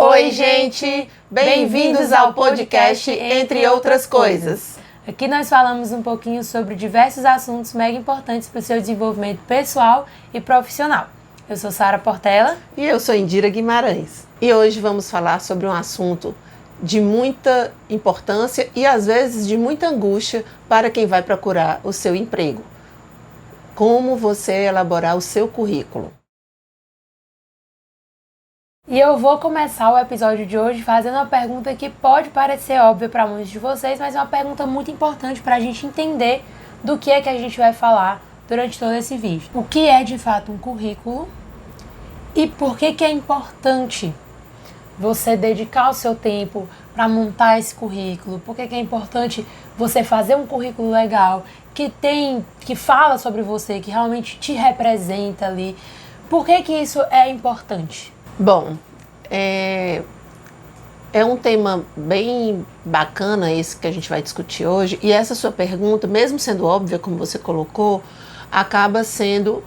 Oi, gente! Bem-vindos ao podcast Entre Outras Coisas. Aqui nós falamos um pouquinho sobre diversos assuntos mega importantes para o seu desenvolvimento pessoal e profissional. Eu sou Sara Portela. E eu sou Indira Guimarães. E hoje vamos falar sobre um assunto de muita importância e às vezes de muita angústia para quem vai procurar o seu emprego. Como você elaborar o seu currículo. E eu vou começar o episódio de hoje fazendo uma pergunta que pode parecer óbvia para muitos de vocês, mas é uma pergunta muito importante para a gente entender do que é que a gente vai falar durante todo esse vídeo. O que é de fato um currículo e por que é importante você dedicar o seu tempo para montar esse currículo? Por que é importante você fazer um currículo legal, que fala sobre você, que realmente te representa ali? Por que isso é importante? Bom, é um tema bem bacana esse que a gente vai discutir hoje, e essa sua pergunta, mesmo sendo óbvia, como você colocou, acaba sendo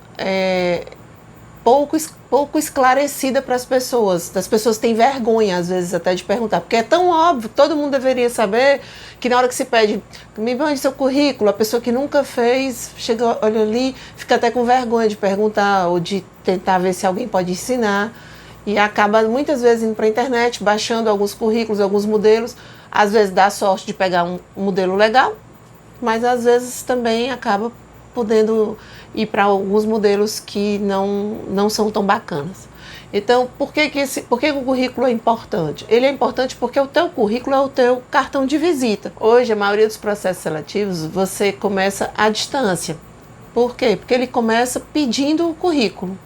pouco esclarecida para as pessoas. As pessoas têm vergonha, às vezes, até de perguntar, porque é tão óbvio, todo mundo deveria saber, que na hora que se pede, me mande seu currículo, a pessoa que nunca fez, chega, olha ali, fica até com vergonha de perguntar, ou de tentar ver se alguém pode ensinar. E acaba muitas vezes indo para a internet, baixando alguns currículos, alguns modelos. Às vezes dá sorte de pegar um modelo legal, mas às vezes também acaba podendo ir para alguns modelos que não são tão bacanas. Então, por que o currículo é importante? Ele é importante porque o teu currículo é o teu cartão de visita. Hoje, a maioria dos processos seletivos, você começa à distância. Por quê? Porque ele começa pedindo o currículo,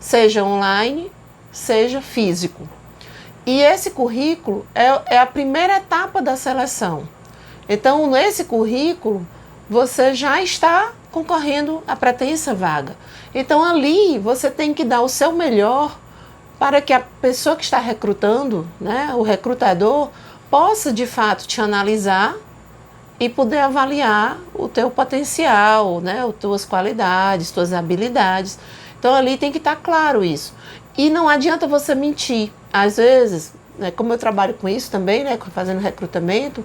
seja online, seja físico. E esse currículo é a primeira etapa da seleção. Então, nesse currículo, você já está concorrendo à pretensa vaga. Então, ali, você tem que dar o seu melhor para que a pessoa que está recrutando, né, o recrutador, possa, de fato, te analisar e poder avaliar o teu potencial, né, as tuas qualidades, tuas habilidades. Então, ali tem que estar claro isso. E não adianta você mentir. Às vezes, né, como eu trabalho com isso também, né, fazendo recrutamento,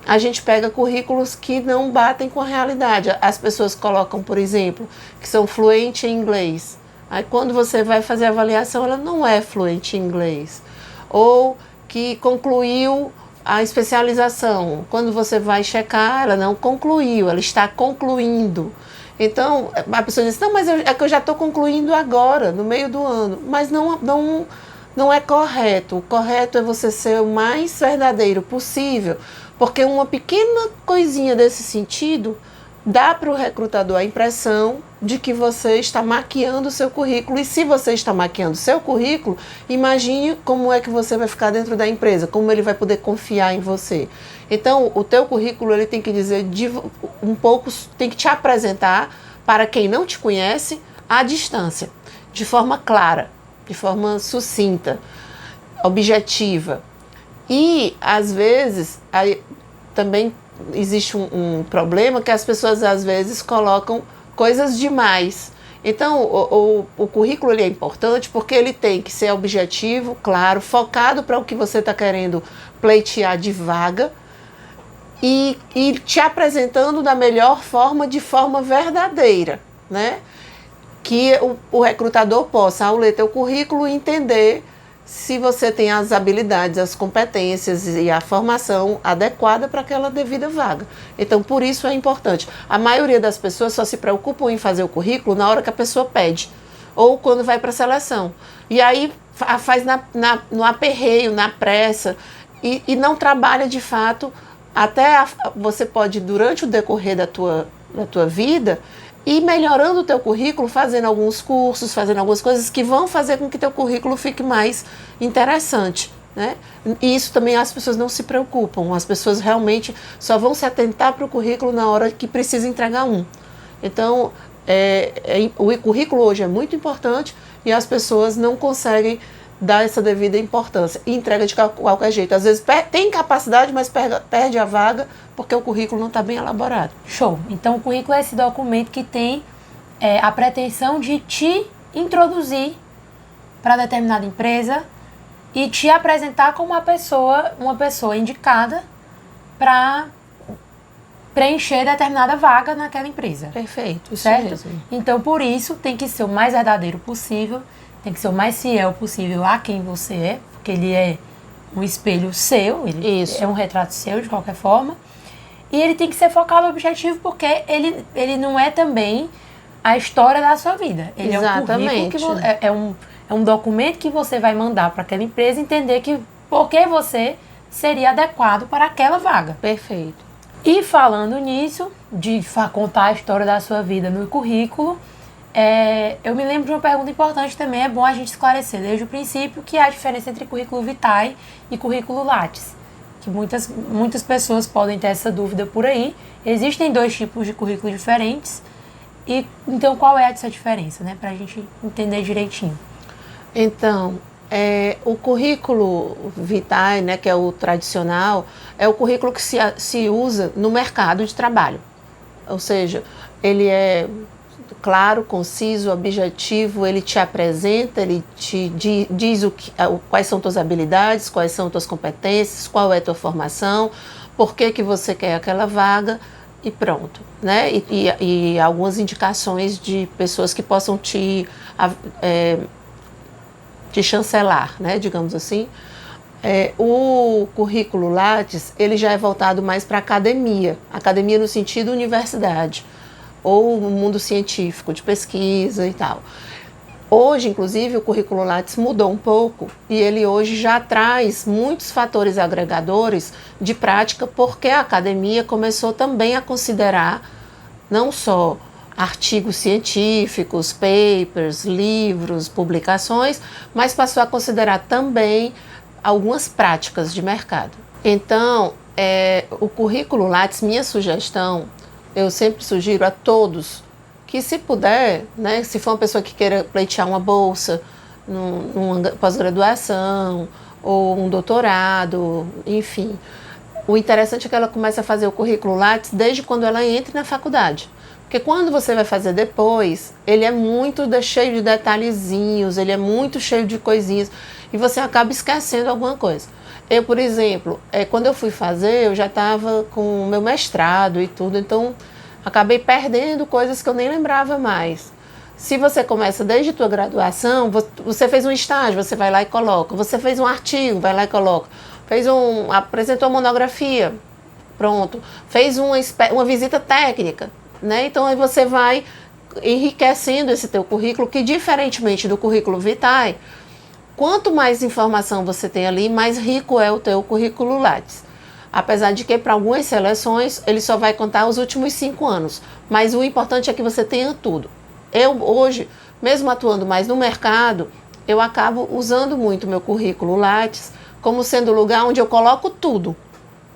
a gente pega currículos que não batem com a realidade. As pessoas colocam, por exemplo, que são fluentes em inglês. Aí quando você vai fazer a avaliação, ela não é fluente em inglês. Ou que concluiu a especialização. Quando você vai checar, ela não concluiu, ela está concluindo. Então, a pessoa diz, não, mas é que eu já estou concluindo agora, no meio do ano. Mas não é correto. O correto é você ser o mais verdadeiro possível, porque uma pequena coisinha desse sentido dá para o recrutador a impressão de que você está maquiando o seu currículo. E se você está maquiando o seu currículo, imagine como é que você vai ficar dentro da empresa, como ele vai poder confiar em você. Então, o teu currículo ele tem que dizer um pouco, tem que te apresentar para quem não te conhece à distância, de forma clara, de forma sucinta, objetiva. E, às vezes, aí, também existe um problema que as pessoas, às vezes, colocam coisas demais. Então, o currículo ele é importante porque ele tem que ser objetivo, claro, focado para o que você está querendo pleitear de vaga, e te apresentando da melhor forma, de forma verdadeira, né? Que o recrutador possa, ao ler teu currículo, entender se você tem as habilidades, as competências e a formação adequada para aquela devida vaga. Então, por isso é importante. A maioria das pessoas só se preocupam em fazer o currículo na hora que a pessoa pede, ou quando vai para a seleção. E aí faz no aperreio, na pressa, e não trabalha de fato. Até você pode, durante o decorrer da tua vida, ir melhorando o teu currículo, fazendo alguns cursos, fazendo algumas coisas que vão fazer com que teu currículo fique mais interessante, né? E isso também as pessoas não se preocupam. As pessoas realmente só vão se atentar para o currículo na hora que precisa entregar um. Então, o currículo hoje é muito importante e as pessoas não conseguem dar essa devida importância e entrega de qualquer jeito. Às vezes tem capacidade, mas perde a vaga porque o currículo não está bem elaborado. Show! Então o currículo é esse documento que tem a pretensão de te introduzir para determinada empresa e te apresentar como uma pessoa indicada para preencher determinada vaga naquela empresa. Perfeito, isso certo? mesmo. Então, por isso, tem que ser o mais verdadeiro possível, tem que ser o mais fiel possível a quem você é, porque ele é um espelho seu, ele é um retrato seu de qualquer forma. E ele tem que ser focado no objetivo, porque ele não é também a história da sua vida. Ele Exatamente. é um currículo é um documento que você vai mandar para aquela empresa entender que por que você seria adequado para aquela vaga. Perfeito. E falando nisso, de contar a história da sua vida no currículo, eu me lembro de uma pergunta importante também, é bom a gente esclarecer desde o princípio que há a diferença entre currículo vitae e currículo Lattes, que muitas pessoas podem ter essa dúvida por aí. Existem 2 tipos de currículo diferentes, e então qual é essa diferença, né, para a gente entender direitinho? Então, o currículo vitae, né, que é o tradicional, é o currículo que se usa no mercado de trabalho. Ou seja, ele é claro, conciso, objetivo, ele te apresenta, ele te diz quais são tuas habilidades, quais são tuas competências, qual é a tua formação, por que você quer aquela vaga e pronto, né? E algumas indicações de pessoas que possam te chancelar, né, digamos assim. O currículo Lattes, ele já é voltado mais para academia no sentido universidade, ou o mundo científico, de pesquisa e tal. Hoje, inclusive, o currículo Lattes mudou um pouco e ele hoje já traz muitos fatores agregadores de prática, porque a academia começou também a considerar não só artigos científicos, papers, livros, publicações, mas passou a considerar também algumas práticas de mercado. Então, o currículo Lattes, minha sugestão, eu sempre sugiro a todos que, se puder, né, se for uma pessoa que queira pleitear uma bolsa, numa pós-graduação ou um doutorado, enfim, o interessante é que ela comece a fazer o currículo Lattes desde quando ela entra na faculdade. Porque quando você vai fazer depois, ele é muito cheio de detalhezinhos, ele é muito cheio de coisinhas, e você acaba esquecendo alguma coisa. Eu, por exemplo, quando eu fui fazer, eu já estava com o meu mestrado e tudo, então acabei perdendo coisas que eu nem lembrava mais. Se você começa desde a tua graduação, você fez um estágio, você vai lá e coloca. Você fez um artigo, vai lá e coloca. Apresentou uma monografia, pronto. Fez uma visita técnica, né? Então aí você vai enriquecendo esse teu currículo, que, diferentemente do currículo vitae, quanto mais informação você tem ali, mais rico é o teu currículo Lattes. Apesar de que, para algumas seleções, ele só vai contar os últimos 5 anos. Mas o importante é que você tenha tudo. Eu, hoje, mesmo atuando mais no mercado, eu acabo usando muito meu currículo Lattes como sendo o lugar onde eu coloco tudo.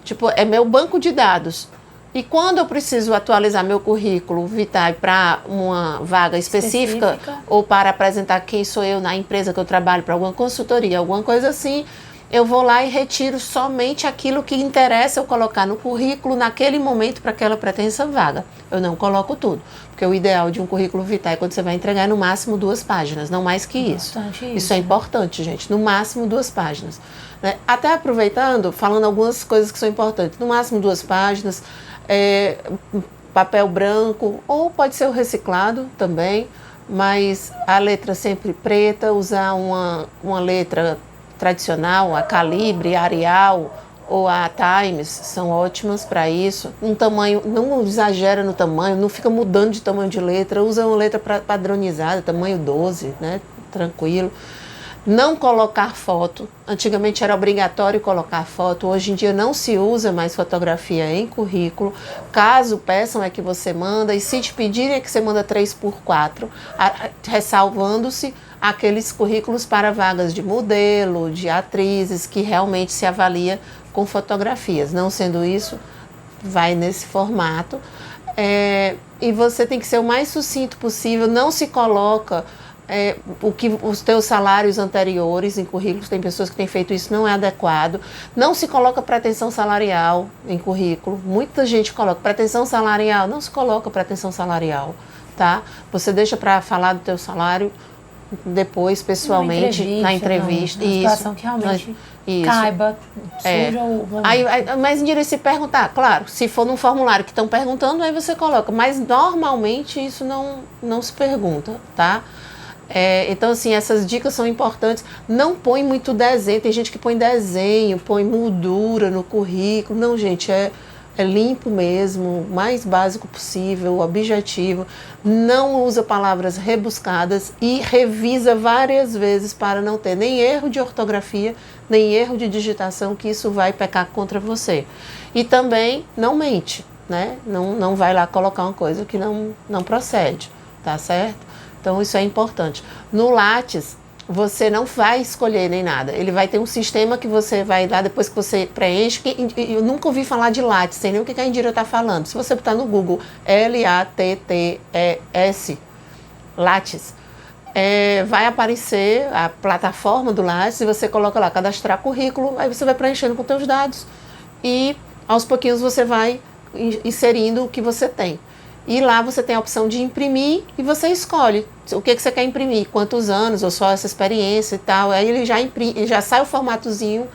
Tipo, é meu banco de dados. E quando eu preciso atualizar meu currículo vitae para uma vaga específica ou para apresentar quem sou eu na empresa que eu trabalho, para alguma consultoria, alguma coisa assim, eu vou lá e retiro somente aquilo que interessa eu colocar no currículo naquele momento para aquela pretensa vaga. Eu não coloco tudo, porque o ideal de um currículo vitae, quando você vai entregar, é no máximo 2 páginas, não mais que isso. Isso é importante, gente, no máximo 2 páginas. Né? Até aproveitando, falando algumas coisas que são importantes, no máximo 2 páginas, papel branco, ou pode ser o reciclado também, mas a letra sempre preta, usar uma letra tradicional, a Calibre, a Arial ou a Times, são ótimas para isso. Um tamanho, não exagera no tamanho, não fica mudando de tamanho de letra, usa uma letra padronizada, tamanho 12, né? Tranquilo. Não colocar foto. Antigamente era obrigatório colocar foto, hoje em dia não se usa mais fotografia em currículo. Caso peçam é que você manda, e se te pedirem é que você manda 3x4, ressalvando-se aqueles currículos para vagas de modelo, de atrizes, que realmente se avalia com fotografias. Não sendo isso, vai nesse formato. E você tem que ser o mais sucinto possível, não se coloca os teus salários anteriores em currículos. Tem pessoas que têm feito isso, não é adequado. Não se coloca pretensão salarial em currículo. Muita gente coloca pretensão salarial, não se coloca pretensão salarial, tá? Você deixa para falar do teu salário depois, pessoalmente, na entrevista. Uma situação que realmente caiba, suja ou... Mas direito se perguntar, claro, se for num formulário que estão perguntando, aí você coloca. Mas normalmente isso não se pergunta, tá? Então, assim, essas dicas são importantes. Não põe muito desenho. Tem gente que põe desenho, põe moldura no currículo. Não, gente, é limpo mesmo, o mais básico possível, objetivo. Não usa palavras rebuscadas e revisa várias vezes para não ter nem erro de ortografia, nem erro de digitação, que isso vai pecar contra você. E também não mente, né? Não vai lá colocar uma coisa que não procede, tá certo? Então, isso é importante. No Lattes, você não vai escolher nem nada. Ele vai ter um sistema que você vai lá, depois que você preenche. Eu nunca ouvi falar de Lattes, sem nem o que a Indira está falando. Se você botar no Google L-A-T-T-E-S, Lattes, vai aparecer a plataforma do Lattes e você coloca lá, cadastrar currículo, aí você vai preenchendo com seus dados e aos pouquinhos você vai inserindo o que você tem. E lá você tem a opção de imprimir e você escolhe o que você quer imprimir, quantos anos ou só essa experiência e tal. Aí ele já imprime, já sai o formatozinho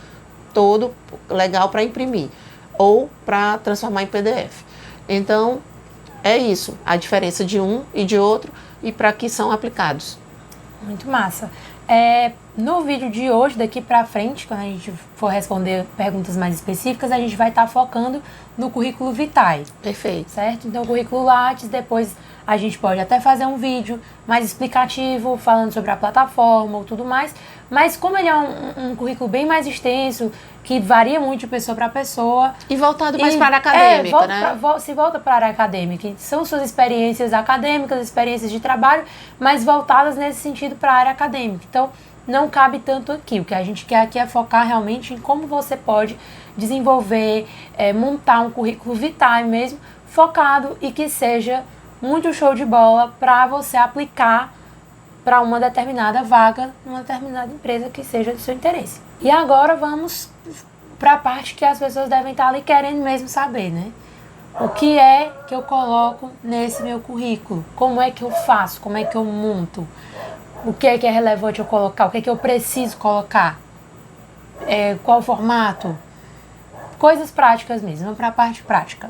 todo legal para imprimir ou para transformar em PDF. Então, é isso, a diferença de um e de outro e para que são aplicados. Muito massa. No vídeo de hoje, daqui pra frente, quando a gente for responder perguntas mais específicas, a gente vai estar focando no currículo Vitae. Perfeito. Certo? Então, o currículo Lattes, depois a gente pode até fazer um vídeo mais explicativo, falando sobre a plataforma ou tudo mais. Mas como ele é um currículo bem mais extenso, que varia muito de pessoa para pessoa. E voltado mais para a acadêmica, né? Se volta para a área acadêmica. São suas experiências acadêmicas, experiências de trabalho, mas voltadas nesse sentido para a área acadêmica. Então, não cabe tanto aqui. O que a gente quer aqui é focar realmente em como você pode desenvolver, montar um currículo Vitae mesmo, focado e que seja muito show de bola para você aplicar para uma determinada vaga, numa determinada empresa que seja do seu interesse. E agora vamos para a parte que as pessoas devem estar ali querendo mesmo saber, né? O que é que eu coloco nesse meu currículo? Como é que eu faço? Como é que eu monto? O que é relevante eu colocar? O que é que eu preciso colocar? Qual o formato? Coisas práticas mesmo, vamos para a parte prática.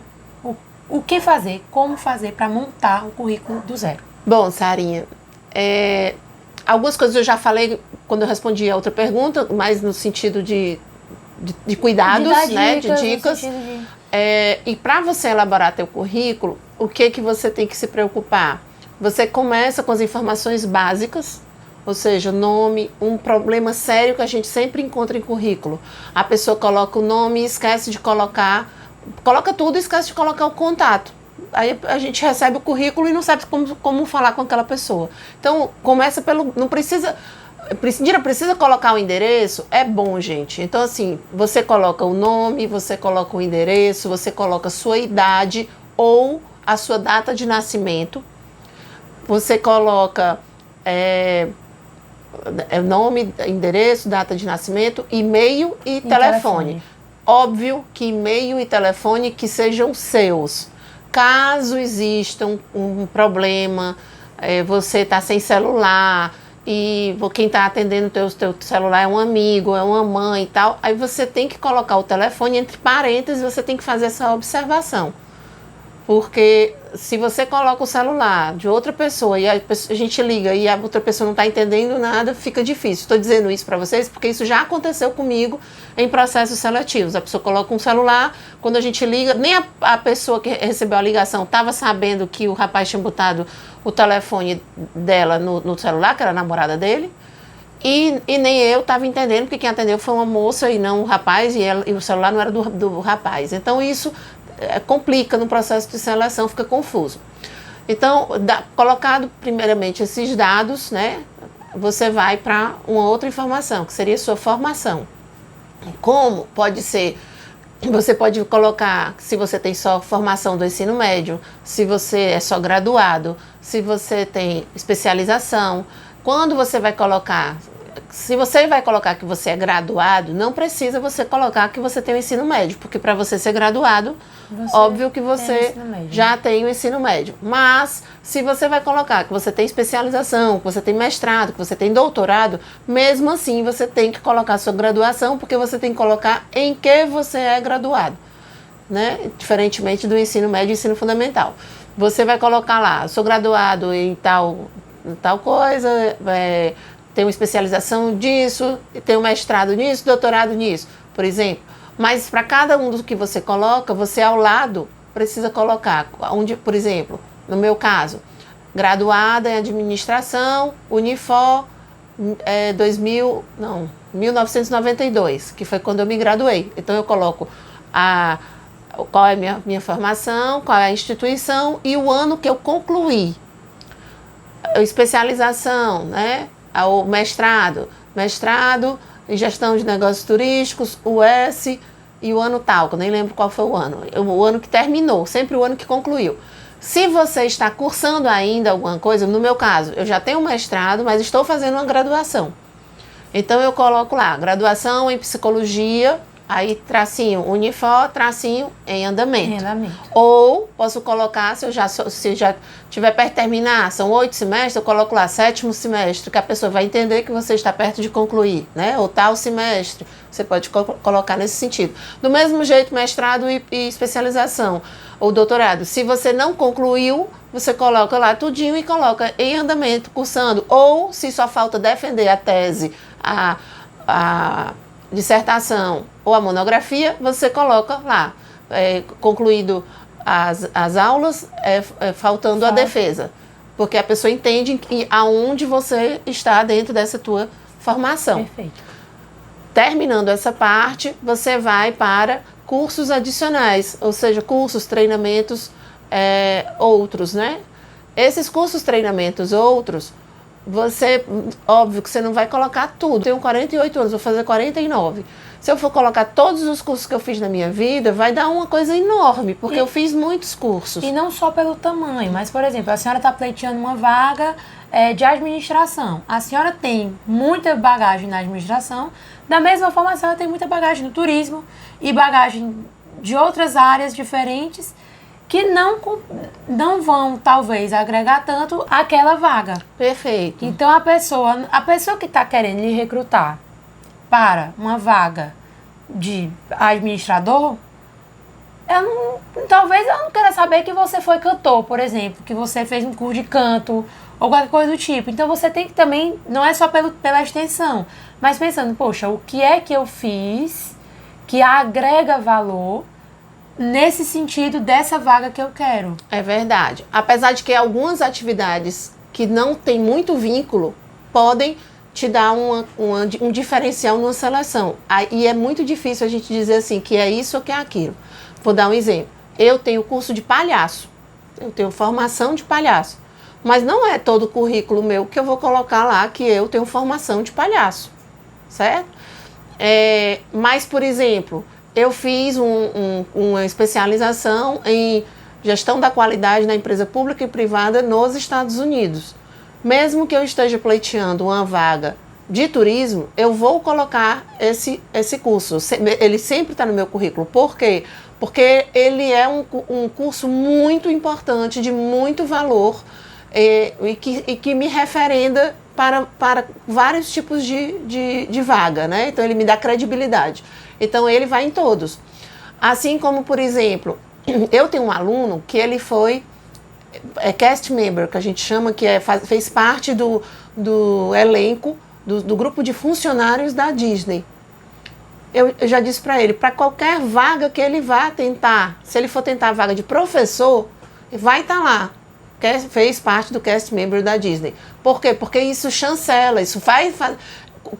O que fazer, como fazer para montar um currículo do zero? Bom, Sarinha, algumas coisas eu já falei quando eu respondi a outra pergunta, mas no sentido de cuidados, de dicas. E para você elaborar teu currículo, o que você tem que se preocupar? Você começa com as informações básicas, ou seja, nome, um problema sério que a gente sempre encontra em currículo. A pessoa coloca o nome e esquece de coloca tudo e esquece de colocar o contato. Aí a gente recebe o currículo e não sabe como falar com aquela pessoa. Então, começa não precisa... Precisa colocar o endereço? É bom, gente. Então, assim, você coloca o nome, você coloca o endereço, você coloca a sua idade ou a sua data de nascimento. Você coloca nome, endereço, data de nascimento, e-mail e telefone. Óbvio que e-mail e telefone que sejam seus. Caso exista um problema, você está sem celular e quem está atendendo o teu celular é um amigo, é uma mãe e tal, aí você tem que colocar o telefone entre parênteses, você tem que fazer essa observação. Porque se você coloca o celular de outra pessoa e a gente liga e a outra pessoa não está entendendo nada, fica difícil. Estou dizendo isso para vocês porque isso já aconteceu comigo em processos seletivos. A pessoa coloca um celular, quando a gente liga, nem a pessoa que recebeu a ligação estava sabendo que o rapaz tinha botado o telefone dela no celular, que era a namorada dele, e nem eu estava entendendo, porque quem atendeu foi uma moça e não o rapaz, e o celular não era do rapaz. Então isso complica no processo de seleção, fica confuso. Então, colocado primeiramente esses dados, né, você vai para uma outra informação, que seria a sua formação. Como pode ser, você pode colocar se você tem só formação do ensino médio, se você é só graduado, se você tem especialização. Quando você vai colocar se você vai colocar que você é graduado, não precisa você colocar que você tem o ensino médio, porque para você ser graduado, óbvio que você já tem o ensino médio. Mas, se você vai colocar que você tem especialização, que você tem mestrado, que você tem doutorado, mesmo assim você tem que colocar a sua graduação, porque você tem que colocar em que você é graduado, né? Diferentemente do ensino médio e ensino fundamental. Você vai colocar lá, sou graduado em tal coisa, tenho especialização disso, tenho mestrado nisso, doutorado nisso, por exemplo. Mas para cada um dos que você coloca, você ao lado precisa colocar, onde, por exemplo, no meu caso, graduada em administração, Unifor, 1992, que foi quando eu me graduei. Então eu coloco qual é a minha formação, qual é a instituição e o ano que eu concluí. A especialização, né? O mestrado em gestão de negócios turísticos, US e o ano tal, que eu nem lembro qual foi o ano que terminou, sempre o ano que concluiu. Se você está cursando ainda alguma coisa, no meu caso, eu já tenho um mestrado, mas estou fazendo uma graduação. Então eu coloco lá, graduação em psicologia, aí tracinho Unifor, tracinho em andamento. Ou posso colocar, se já tiver perto de terminar, são 8 semestres, eu coloco lá 7º semestre, que a pessoa vai entender que você está perto de concluir, né? Ou tal semestre, você pode colocar nesse sentido. Do mesmo jeito, mestrado e especialização, ou doutorado. Se você não concluiu, você coloca lá tudinho e coloca em andamento, cursando. Ou, se só falta defender a tese, a dissertação ou a monografia, você coloca lá, concluído as aulas, faltando a defesa. Porque a pessoa entende aonde você está dentro dessa tua formação. Perfeito. Terminando essa parte, você vai para cursos adicionais, ou seja, cursos, treinamentos outros, né? Esses cursos, treinamentos outros, óbvio que você não vai colocar tudo. Eu tenho 48 anos, vou fazer 49. Se eu for colocar todos os cursos que eu fiz na minha vida, vai dar uma coisa enorme, porque eu fiz muitos cursos. E não só pelo tamanho, mas, por exemplo, a senhora está pleiteando uma vaga de administração. A senhora tem muita bagagem na administração, da mesma forma a senhora tem muita bagagem no turismo e bagagem de outras áreas diferentes, que não vão, talvez, agregar tanto àquela vaga. Perfeito. Então, a pessoa que está querendo lhe recrutar para uma vaga de administrador, talvez ela não queira saber que você foi cantor, por exemplo, que você fez um curso de canto ou qualquer coisa do tipo. Então, você tem que também, não é só pela extensão, mas pensando, poxa, o que é que eu fiz que agrega valor nesse sentido dessa vaga que eu quero. É verdade. Apesar de que algumas atividades que não têm muito vínculo podem te dar um diferencial numa seleção. E é muito difícil a gente dizer assim, que é isso ou que é aquilo. Vou dar um exemplo. Eu tenho curso de palhaço. Eu tenho formação de palhaço. Mas não é todo o currículo meu que eu vou colocar lá que eu tenho formação de palhaço. Certo? Mas, por exemplo, eu fiz uma especialização em gestão da qualidade na empresa pública e privada nos Estados Unidos. Mesmo que eu esteja pleiteando uma vaga de turismo, eu vou colocar esse curso. Ele sempre está no meu currículo. Por quê? Porque ele é um curso muito importante, de muito valor, e que me referenda para vários tipos de vaga, né? Então, ele me dá credibilidade. Então, ele vai em todos. Assim como, por exemplo, eu tenho um aluno que ele foi cast member, que a gente chama, que fez parte do elenco, do grupo de funcionários da Disney. Eu já disse para ele, para qualquer vaga que ele vá tentar, se ele for tentar a vaga de professor, vai estar lá. Fez parte do cast member da Disney. Por quê? Porque isso chancela, isso faz...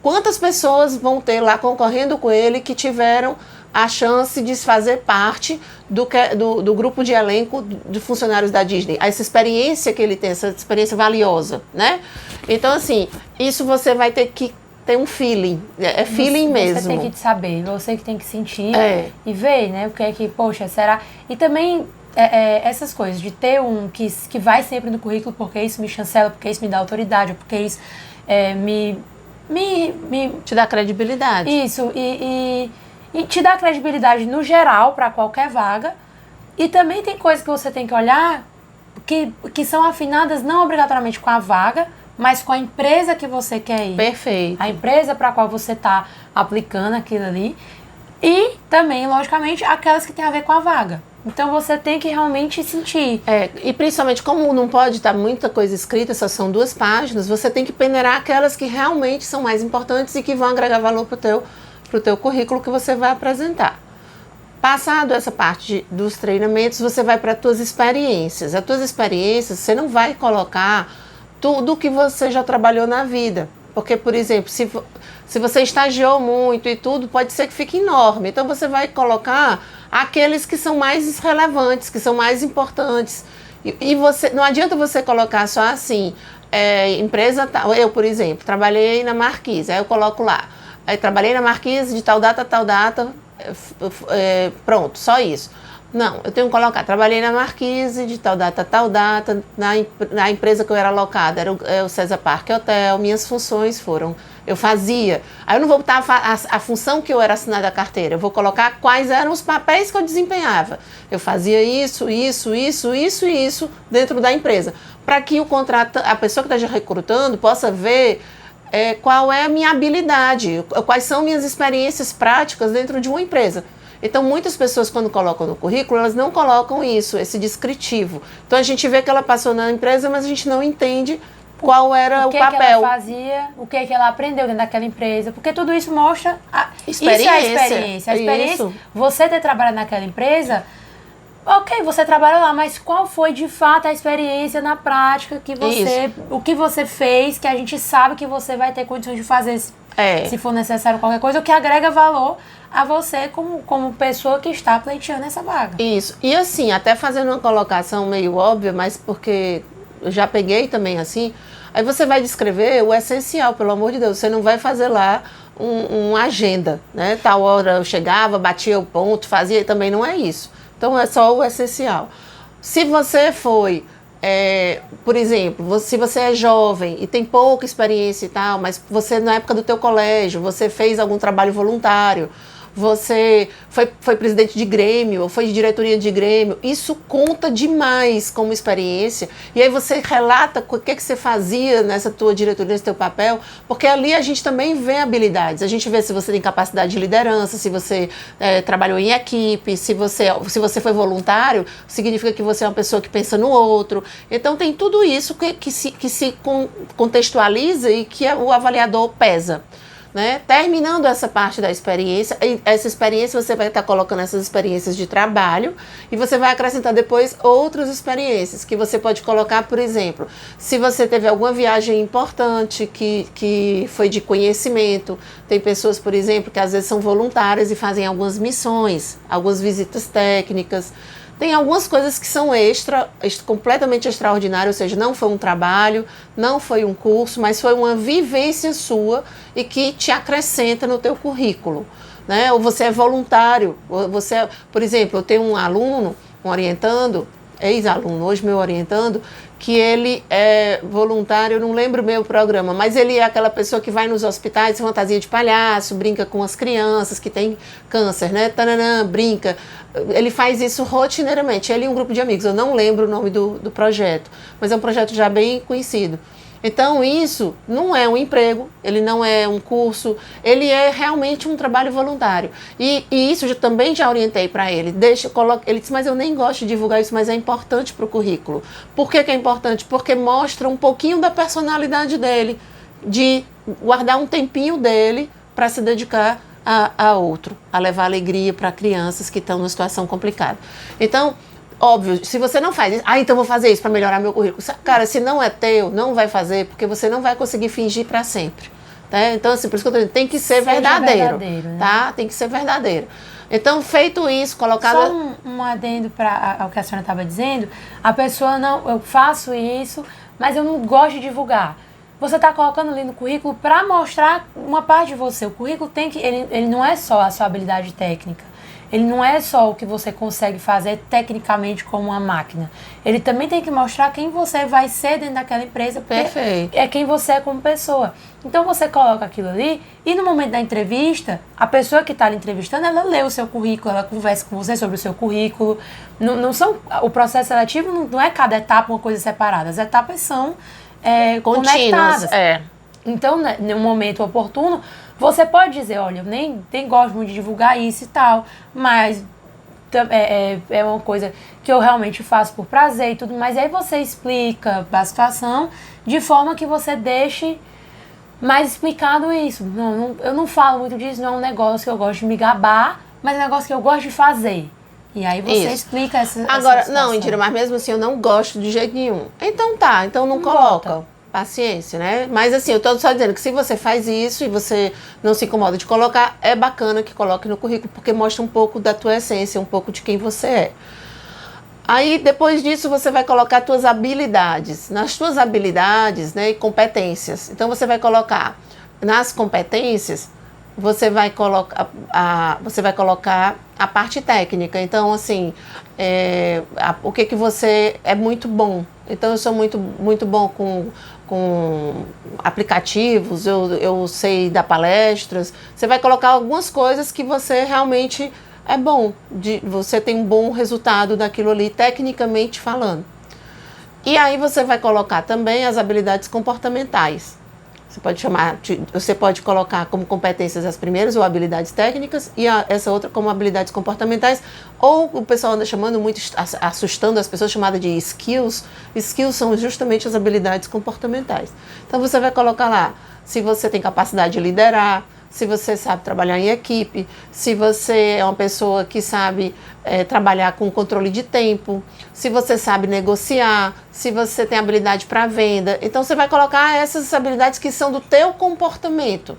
Quantas pessoas vão ter lá concorrendo com ele que tiveram a chance de fazer parte do grupo de elenco de funcionários da Disney? Essa experiência que ele tem, essa experiência valiosa, né? Então, assim, isso você vai ter que ter um feeling, feeling mesmo. Você tem que saber, você que tem que sentir e ver, né? O que é que, poxa, será... E também... essas coisas, de ter que vai sempre no currículo, porque isso me chancela, porque isso me dá autoridade, porque isso Te dá credibilidade. Isso, e te dá credibilidade no geral para qualquer vaga. E também tem coisas que você tem que olhar que são afinadas não obrigatoriamente com a vaga, mas com a empresa que você quer ir. Perfeito. A empresa para a qual você está aplicando aquilo ali. E também, logicamente, aquelas que têm a ver com a vaga. Então você tem que realmente sentir. E principalmente, como não pode estar muita coisa escrita, só são 2 páginas, você tem que peneirar aquelas que realmente são mais importantes e que vão agregar valor pro teu currículo que você vai apresentar. Passado essa parte dos treinamentos, você vai para as tuas experiências. As tuas experiências, você não vai colocar tudo que você já trabalhou na vida. Porque, por exemplo, se você estagiou muito e tudo, pode ser que fique enorme. Então, você vai colocar aqueles que são mais relevantes, que são mais importantes. E você, não adianta você colocar só assim, empresa tal. Eu, por exemplo, trabalhei na Marquise, aí eu coloco lá. Aí, trabalhei na Marquise de tal data, pronto, só isso. Não, eu tenho que colocar, trabalhei na Marquise de tal data, na empresa que eu era alocada, era o César Park Hotel, minhas funções foram, eu fazia. Aí eu não vou botar a função que eu era assinada a carteira, eu vou colocar quais eram os papéis que eu desempenhava. Eu fazia isso dentro da empresa, para que a pessoa que está recrutando possa ver qual é a minha habilidade, quais são minhas experiências práticas dentro de uma empresa. Então, muitas pessoas, quando colocam no currículo, elas não colocam isso, esse descritivo. Então, a gente vê que ela passou na empresa, mas a gente não entende qual era o papel. Que ela fazia, o que ela aprendeu dentro daquela empresa. Porque tudo isso mostra... Experiência. Isso é a experiência. A experiência, isso. Você ter trabalhado naquela empresa... Ok, você trabalhou lá, mas qual foi de fato a experiência na prática que o que você fez, que a gente sabe que você vai ter condições de fazer se for necessário qualquer coisa, o que agrega valor a você como pessoa que está pleiteando essa vaga. Isso. E assim, até fazendo uma colocação meio óbvia, mas porque eu já peguei também assim, aí você vai descrever o essencial, pelo amor de Deus, você não vai fazer lá uma agenda, né? Tal hora eu chegava, batia o ponto, fazia, também não é isso. Então, é só o essencial. Se você foi, por exemplo, se você é jovem e tem pouca experiência e tal, mas você, na época do teu colégio, você fez algum trabalho voluntário, você foi presidente de Grêmio ou foi de diretoria de Grêmio, isso conta demais como experiência. E aí você relata o que você fazia nessa tua diretoria, nesse teu papel, porque ali a gente também vê habilidades. A gente vê se você tem capacidade de liderança, se você trabalhou em equipe, se você foi voluntário, significa que você é uma pessoa que pensa no outro. Então tem tudo isso que se contextualiza e que o avaliador pesa. Né? Terminando essa parte da experiência, essa experiência você vai estar colocando essas experiências de trabalho e você vai acrescentar depois outras experiências que você pode colocar, por exemplo, se você teve alguma viagem importante que foi de conhecimento. Tem pessoas, por exemplo, que às vezes são voluntárias e fazem algumas missões, algumas visitas técnicas. Tem algumas coisas que são completamente extraordinárias, ou seja, não foi um trabalho, não foi um curso, mas foi uma vivência sua e que te acrescenta no teu currículo, né? Ou você é voluntário, por exemplo, eu tenho um aluno, um orientando, ex-aluno, hoje meu orientando, que ele é voluntário, eu não lembro o meu programa, mas ele é aquela pessoa que vai nos hospitais, fantasia de palhaço, brinca com as crianças que têm câncer, né? Tananã, brinca. Ele faz isso rotineiramente, ele e um grupo de amigos, eu não lembro o nome do projeto, mas é um projeto já bem conhecido. Então isso não é um emprego, ele não é um curso, ele é realmente um trabalho voluntário. E isso eu também já orientei para ele. Ele disse, mas eu nem gosto de divulgar isso, mas é importante para o currículo. Por que é importante? Porque mostra um pouquinho da personalidade dele, de guardar um tempinho dele para se dedicar a outro, a levar alegria para crianças que estão numa situação complicada. Então, óbvio, se você não faz isso, então vou fazer isso para melhorar meu currículo. Cara, se não é teu, não vai fazer, porque você não vai conseguir fingir para sempre. Tá? Então, assim, por isso que eu tô dizendo, tem que ser verdadeiro, né? Tá? Tem que ser verdadeiro. Então, feito isso, colocado... Só um adendo ao que a senhora estava dizendo, a pessoa não, eu faço isso, mas eu não gosto de divulgar. Você está colocando ali no currículo para mostrar uma parte de você. O currículo ele não é só a sua habilidade técnica. ele não é só o que você consegue fazer tecnicamente como uma máquina. Ele também tem que mostrar quem você vai ser dentro daquela empresa, porque Perfeito. é quem você é como pessoa. Então você coloca aquilo ali e no momento da entrevista, a pessoa que está lhe entrevistando, ela lê o seu currículo, ela conversa com você sobre o seu currículo. O processo seletivo não é cada etapa uma coisa separada, as etapas são contínuas. Conectadas. Então, né, no momento oportuno, você pode dizer, olha, eu nem gosto muito de divulgar isso e tal, mas é uma coisa que eu realmente faço por prazer e tudo, mas aí você explica a situação de forma que você deixe mais explicado isso. Eu não falo muito disso, não é um negócio que eu gosto de me gabar, mas é um negócio que eu gosto de fazer. E aí você explica essa Agora, situação. não, Indira, mas mesmo assim eu não gosto de jeito nenhum. Então tá, então não coloca. Paciência, né? Mas assim, eu tô só dizendo que se você faz isso e você não se incomoda de colocar, é bacana que coloque no currículo, porque mostra um pouco da tua essência, um pouco de quem você é. Aí, depois disso, você vai colocar tuas habilidades. Nas tuas habilidades, né, e competências. Então, você vai colocar nas competências, você vai colocar a parte técnica. Então, assim, o que você é muito bom. Então, eu sou muito, muito bom com aplicativos, eu sei dar palestras. Você vai colocar algumas coisas que você realmente é bom, você tem um bom resultado daquilo ali, tecnicamente falando. E aí você vai colocar também as habilidades comportamentais. Você pode colocar como competências as primeiras, ou habilidades técnicas, e essa outra como habilidades comportamentais, ou o pessoal anda chamando muito, assustando as pessoas, chamada de skills. Skills são justamente as habilidades comportamentais. Então você vai colocar lá, se você tem capacidade de liderar, se você sabe trabalhar em equipe, se você é uma pessoa que sabe trabalhar com controle de tempo, se você sabe negociar, se você tem habilidade para venda. Então, você vai colocar essas habilidades que são do teu comportamento.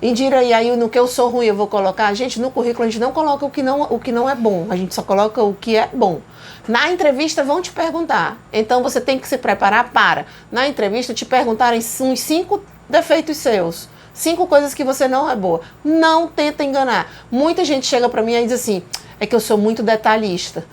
Indira, e aí no que eu sou ruim eu vou colocar? Gente, no currículo a gente não coloca o que não é bom, a gente só coloca o que é bom. Na entrevista vão te perguntar, então você tem que se preparar para, na entrevista, te perguntarem uns 5 defeitos seus. 5 coisas que você não é boa. Não tenta enganar. Muita gente chega pra mim e diz assim, é que eu sou muito detalhista.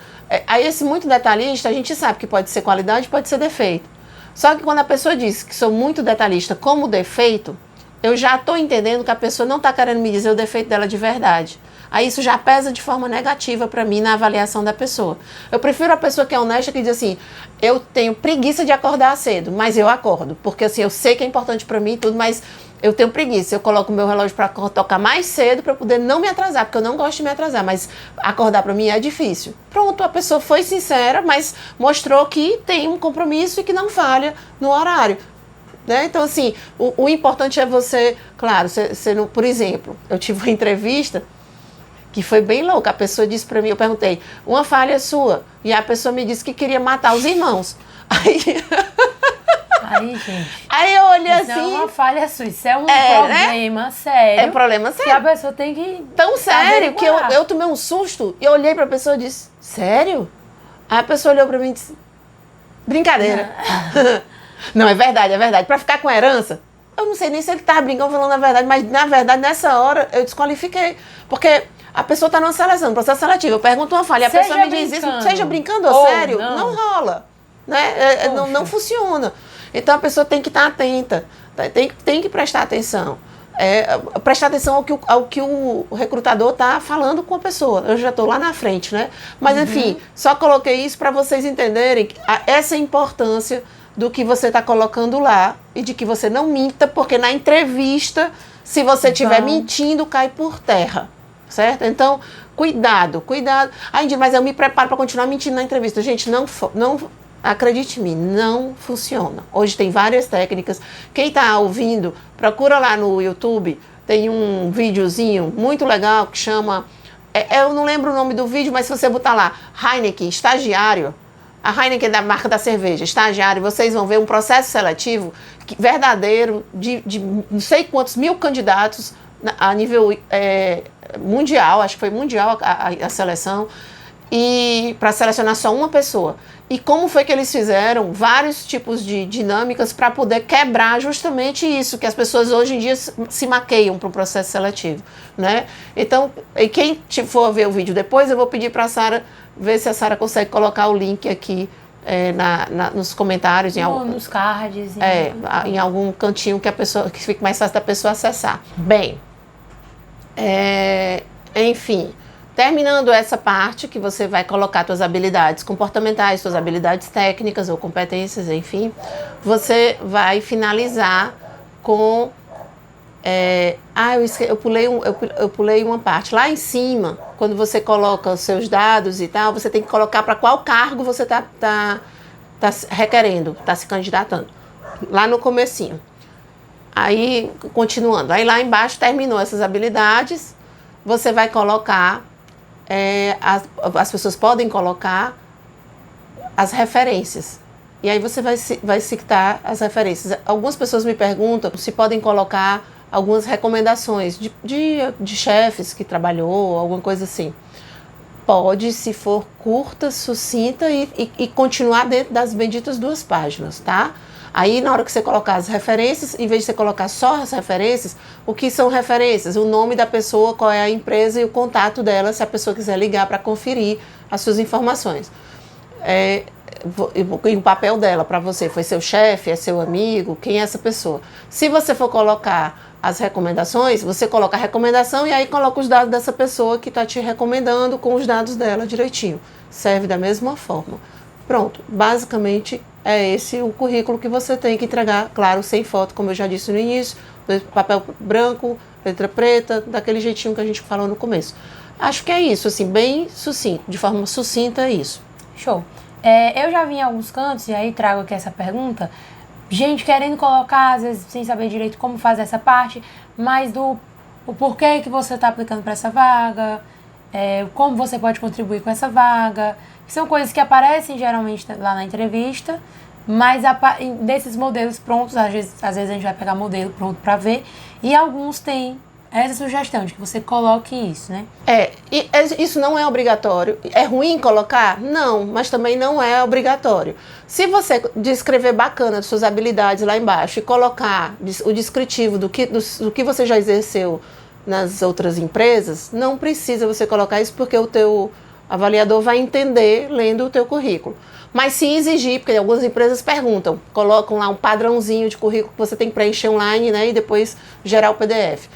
Aí esse muito detalhista, a gente sabe que pode ser qualidade, pode ser defeito. Só que quando a pessoa diz que sou muito detalhista como defeito, eu já estou entendendo que a pessoa não está querendo me dizer o defeito dela de verdade. Aí isso já pesa de forma negativa para mim na avaliação da pessoa. Eu prefiro a pessoa que é honesta, que diz assim, eu tenho preguiça de acordar cedo, mas eu acordo, porque assim, eu sei que é importante para mim e tudo, mas eu tenho preguiça. Eu coloco o meu relógio para tocar mais cedo para poder não me atrasar, porque eu não gosto de me atrasar, mas acordar para mim é difícil. Pronto, a pessoa foi sincera, mas mostrou que tem um compromisso e que não falha no horário. Né? Então, assim, o importante é você, claro, você não, por exemplo, eu tive uma entrevista que foi bem louca. A pessoa disse pra mim, eu perguntei, uma falha sua. E a pessoa me disse que queria matar os irmãos. Aí, gente. Aí eu olhei isso assim. Não é uma falha sua, isso é um problema sério. É um problema sério. Que a pessoa tem que. Tão sério que eu tomei um susto e eu olhei pra pessoa e disse, sério? Aí a pessoa olhou pra mim e disse, brincadeira. Não, é verdade, é verdade. Pra ficar com a herança, eu não sei nem se ele tava brincando falando a verdade, mas na verdade nessa hora eu desqualifiquei. Porque a pessoa está numa seleção, no processo seletivo. Eu pergunto uma falha, a pessoa me diz isso, seja brincando ou sério, não rola. Né? Não funciona. Então a pessoa tem que estar atenta, tem que prestar atenção. Prestar atenção ao que o recrutador está falando com a pessoa. Eu já estou lá na frente, né? Mas enfim, só coloquei isso para vocês entenderem essa importância do que você está colocando lá e de que você não minta, porque na entrevista, se você estiver mentindo, cai por terra. Certo? Então, cuidado. Aí, mas eu me preparo para continuar mentindo na entrevista. Gente, não acredite em mim, não funciona. Hoje tem várias técnicas. Quem está ouvindo, procura lá no YouTube, tem um videozinho muito legal que chama... eu não lembro o nome do vídeo, mas se você botar lá, Heineken, estagiário, a Heineken é da marca da cerveja, estagiário, vocês vão ver um processo seletivo verdadeiro de não sei quantos mil candidatos a nível mundial, acho que foi mundial a seleção. e para selecionar só uma pessoa. E como foi que eles fizeram vários tipos de dinâmicas para poder quebrar justamente isso, que as pessoas hoje em dia se maqueiam para o processo seletivo, né? Então, e quem for ver o vídeo depois, eu vou pedir para a Sara ver se a Sara consegue colocar o link aqui nos comentários, nos cards. Em algum cantinho que fique mais fácil da pessoa acessar. Bem, enfim... Terminando essa parte, que você vai colocar suas habilidades comportamentais, suas habilidades técnicas ou competências, enfim, você vai finalizar com... eu pulei uma parte. Lá em cima, quando você coloca os seus dados e tal, você tem que colocar para qual cargo você tá requerendo, está se candidatando. Lá no comecinho. Aí, continuando. Aí lá embaixo terminou essas habilidades, você vai colocar... as pessoas podem colocar as referências. E aí você vai citar as referências. Algumas pessoas me perguntam se podem colocar algumas recomendações de chefes que trabalhou, alguma coisa assim. Pode, se for curta, sucinta e continuar dentro das benditas 2 páginas, tá? Aí, na hora que você colocar as referências, em vez de você colocar só as referências, o que são referências? O nome da pessoa, qual é a empresa e o contato dela, se a pessoa quiser ligar para conferir as suas informações. E o papel dela para você, foi seu chefe, é seu amigo, quem é essa pessoa? Se você for colocar as recomendações, você coloca a recomendação e aí coloca os dados dessa pessoa que está te recomendando com os dados dela direitinho. Serve da mesma forma. Pronto, basicamente é esse o currículo que você tem que entregar, claro, sem foto, como eu já disse no início, papel branco, letra preta, daquele jeitinho que a gente falou no começo. Acho que é isso, assim, bem sucinto, de forma sucinta é isso. Show. Eu já vi em alguns cantos, e aí trago aqui essa pergunta, gente querendo colocar, às vezes sem saber direito como fazer essa parte, mas o porquê que você está aplicando para essa vaga, como você pode contribuir com essa vaga. São coisas que aparecem geralmente lá na entrevista, mas desses modelos prontos, às vezes a gente vai pegar modelo pronto para ver, e alguns têm essa sugestão de que você coloque isso, né? Isso não é obrigatório. É ruim colocar? Não, mas também não é obrigatório. Se você descrever bacana as suas habilidades lá embaixo e colocar o descritivo do que você já exerceu nas outras empresas, não precisa você colocar isso, porque o teu avaliador vai entender lendo o teu currículo. Mas se exigir, porque algumas empresas perguntam, colocam lá um padrãozinho de currículo que você tem que preencher online, né, e depois gerar o PDF.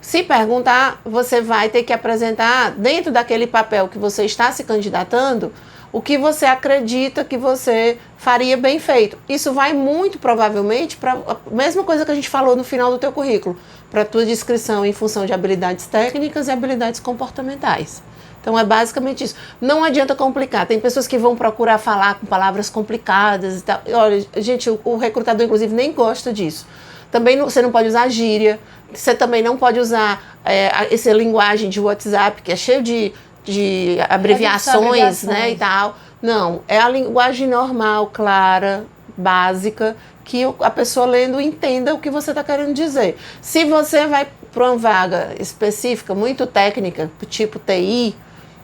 Se perguntar, você vai ter que apresentar, dentro daquele papel que você está se candidatando, o que você acredita que você faria bem feito. Isso vai muito provavelmente para a mesma coisa que a gente falou no final do teu currículo, para a tua descrição em função de habilidades técnicas e habilidades comportamentais. Então é basicamente isso. Não adianta complicar. Tem pessoas que vão procurar falar com palavras complicadas e tal. Olha, gente, o recrutador inclusive nem gosta disso. Também você não pode usar gíria. Você também não pode usar essa linguagem de WhatsApp, que é cheio de abreviações, né, e tal. Não, é a linguagem normal, clara, básica, que a pessoa lendo entenda o que você está querendo dizer. Se você vai para uma vaga específica, muito técnica, tipo TI,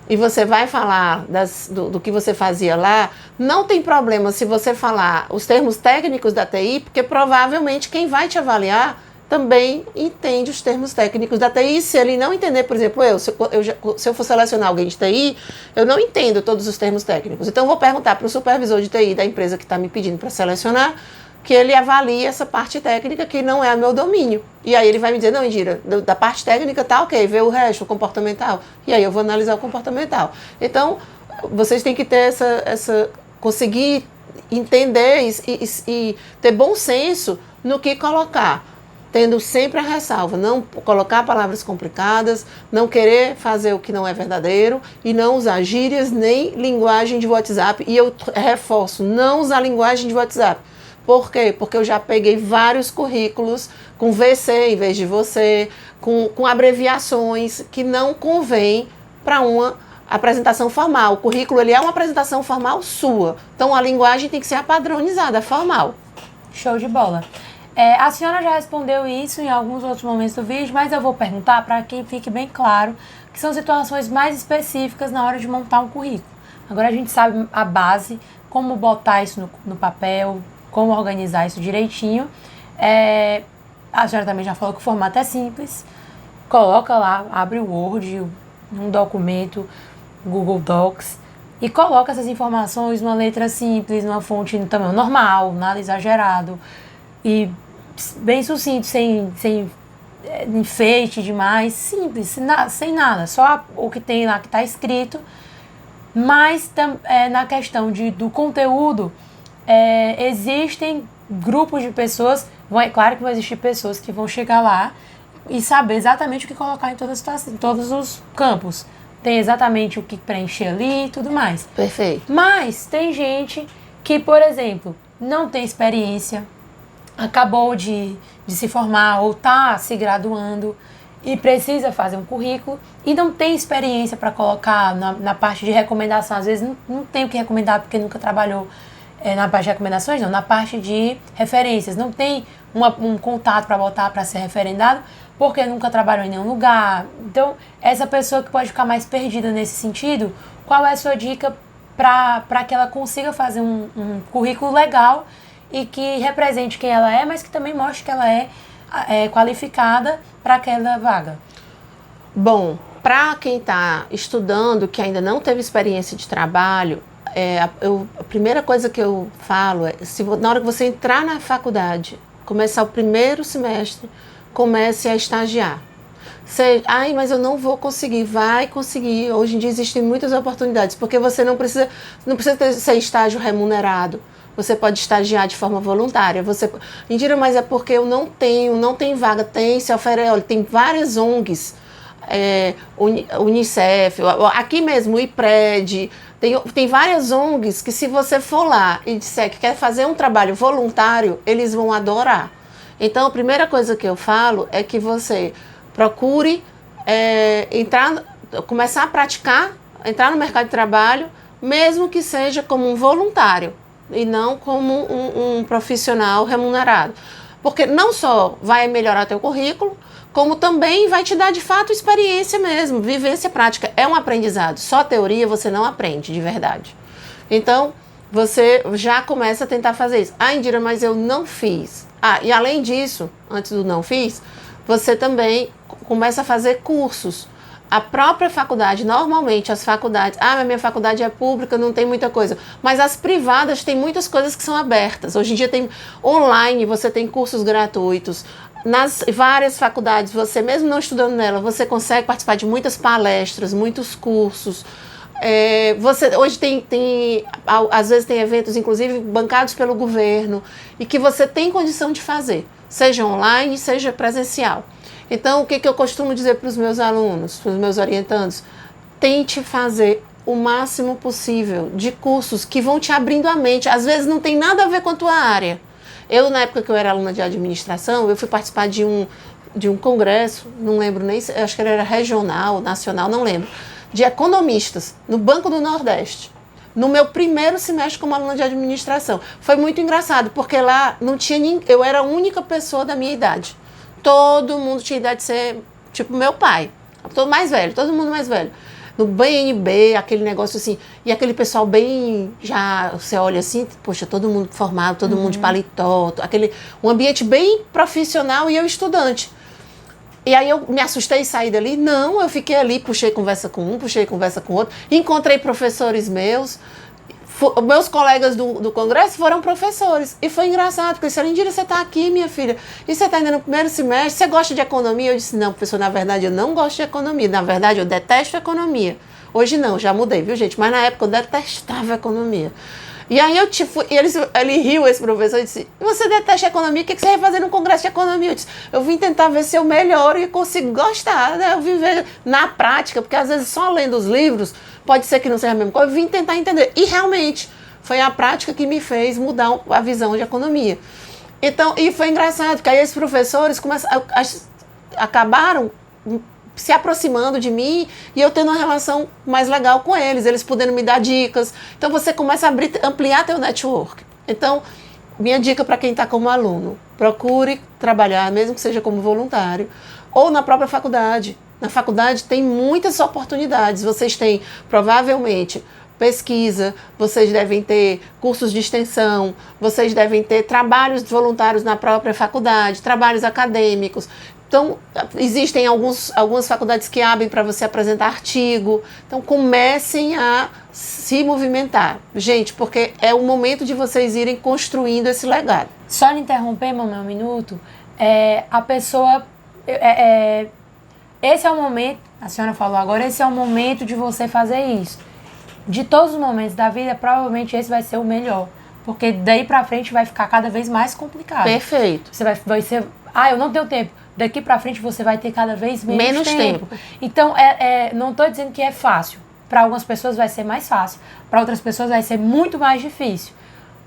e você vai falar do que você fazia lá, não tem problema se você falar os termos técnicos da TI, porque provavelmente quem vai te avaliar também entende os termos técnicos da TI. Se ele não entender, por exemplo, se eu for selecionar alguém de TI, eu não entendo todos os termos técnicos. Então, eu vou perguntar para o supervisor de TI da empresa que está me pedindo para selecionar, que ele avalie essa parte técnica que não é o meu domínio. E aí ele vai me dizer, não, Indira, da parte técnica tá ok, vê o resto, o comportamental. E aí eu vou analisar o comportamental. Então, vocês têm que ter conseguir entender e ter bom senso no que colocar. Tendo sempre a ressalva, não colocar palavras complicadas, não querer fazer o que não é verdadeiro e não usar gírias nem linguagem de WhatsApp. E eu reforço, não usar linguagem de WhatsApp. Por quê? Porque eu já peguei vários currículos com VC em vez de você, com abreviações que não convém para uma apresentação formal. O currículo ele é uma apresentação formal sua. Então a linguagem tem que ser padronizada, formal. Show de bola. A senhora já respondeu isso em alguns outros momentos do vídeo, mas eu vou perguntar para que fique bem claro que são situações mais específicas na hora de montar um currículo. Agora a gente sabe a base, como botar isso no papel, como organizar isso direitinho. A senhora também já falou que o formato é simples. Coloca lá, abre o Word, um documento, Google Docs, e coloca essas informações numa letra simples, numa fonte no tamanho normal, nada exagerado, e bem sucinto, sem enfeite demais, simples, sem nada, só o que tem lá que está escrito. Mas na questão do conteúdo, existem grupos de pessoas, claro que vão existir pessoas que vão chegar lá e saber exatamente o que colocar em todos os campos. Tem exatamente o que preencher ali e tudo mais. Perfeito. Mas tem gente que, por exemplo, não tem experiência, acabou de se formar ou está se graduando e precisa fazer um currículo e não tem experiência para colocar na parte de recomendação. Às vezes não tem o que recomendar porque nunca trabalhou na parte de recomendações, não, na parte de referências. Não tem um contato para botar para ser referendado porque nunca trabalhou em nenhum lugar. Então, essa pessoa que pode ficar mais perdida nesse sentido, qual é a sua dica para que ela consiga fazer um currículo legal e que represente quem ela é, mas que também mostre que ela é qualificada para aquela vaga? Bom, para quem está estudando, que ainda não teve experiência de trabalho, a primeira coisa que eu falo é, na hora que você entrar na faculdade, começar o primeiro semestre, comece a estagiar. Mas eu não vou conseguir. Vai conseguir. Hoje em dia existem muitas oportunidades, porque você não precisa ser estágio remunerado. Você pode estagiar de forma voluntária. Mentira, mas é porque eu não tem vaga. Se oferece, olha, tem várias ONGs, Unicef, aqui mesmo, o IPRED, tem várias ONGs que se você for lá e disser que quer fazer um trabalho voluntário, eles vão adorar. Então, a primeira coisa que eu falo é que você procure começar a praticar, entrar no mercado de trabalho, mesmo que seja como um voluntário e não como um profissional remunerado. Porque não só vai melhorar teu currículo, como também vai te dar de fato experiência mesmo, vivência prática. É um aprendizado, só teoria você não aprende de verdade. Então, você já começa a tentar fazer isso. Indira, mas eu não fiz. E além disso, antes do não fiz, você também começa a fazer cursos. A própria faculdade, normalmente as faculdades, mas minha faculdade é pública, não tem muita coisa. Mas as privadas têm muitas coisas que são abertas. Hoje em dia tem online, você tem cursos gratuitos. Nas várias faculdades, você mesmo não estudando nela, você consegue participar de muitas palestras, muitos cursos. Hoje às vezes tem eventos, inclusive, bancados pelo governo, e que você tem condição de fazer, seja online, seja presencial. Então, o que eu costumo dizer para os meus alunos, para os meus orientandos? Tente fazer o máximo possível de cursos que vão te abrindo a mente. Às vezes não tem nada a ver com a tua área. Eu, na época que eu era aluna de administração, eu fui participar de um congresso, não lembro nem, acho que ele era regional, nacional, não lembro, de economistas, no Banco do Nordeste, no meu primeiro semestre como aluna de administração. Foi muito engraçado, porque lá não tinha eu era a única pessoa da minha idade. Todo mundo tinha idade de ser, tipo, meu pai, todo mundo mais velho. No BNB, aquele negócio assim, e aquele pessoal bem, já, você olha assim, poxa, todo mundo formado, todo mundo de paletó, um ambiente bem profissional e eu estudante. E aí eu me assustei e saí dali? Não, eu fiquei ali, puxei conversa com um, puxei conversa com outro, encontrei professores meus colegas do congresso foram professores, e foi engraçado, porque disseram, Indira, você está aqui, minha filha, e você está ainda no primeiro semestre, você gosta de economia? Eu disse, não, professor, na verdade eu não gosto de economia, na verdade eu detesto economia. Hoje não, já mudei, viu, gente? Mas na época eu detestava economia. E aí ele riu, esse professor, e disse, você detesta economia, o que você vai fazer num congresso de economia? Eu disse, eu vim tentar ver se eu melhoro e consigo gostar, né? Eu vim ver na prática, porque às vezes só lendo os livros, pode ser que não seja a mesma coisa, eu vim tentar entender. E realmente, foi a prática que me fez mudar a visão de economia. Então, e foi engraçado, porque aí esses professores acabaram se aproximando de mim e eu tendo uma relação mais legal com eles podendo me dar dicas. Então você começa a ampliar teu network. Então, minha dica para quem está como aluno, procure trabalhar, mesmo que seja como voluntário, ou na própria faculdade. Na faculdade tem muitas oportunidades. Vocês têm, provavelmente, pesquisa, vocês devem ter cursos de extensão, vocês devem ter trabalhos voluntários na própria faculdade, trabalhos acadêmicos. Então, existem algumas faculdades que abrem para você apresentar artigo. Então, comecem a se movimentar. Gente, porque é o momento de vocês irem construindo esse legado. Só lhe interromper, mamãe, um minuto. A pessoa... esse é o momento, a senhora falou agora, esse é o momento de você fazer isso. De todos os momentos da vida, provavelmente esse vai ser o melhor. Porque daí pra frente vai ficar cada vez mais complicado. Perfeito. Você vai ser... eu não tenho tempo. Daqui pra frente você vai ter cada vez menos tempo. Então, não tô dizendo que é fácil. Para algumas pessoas vai ser mais fácil. Para outras pessoas vai ser muito mais difícil.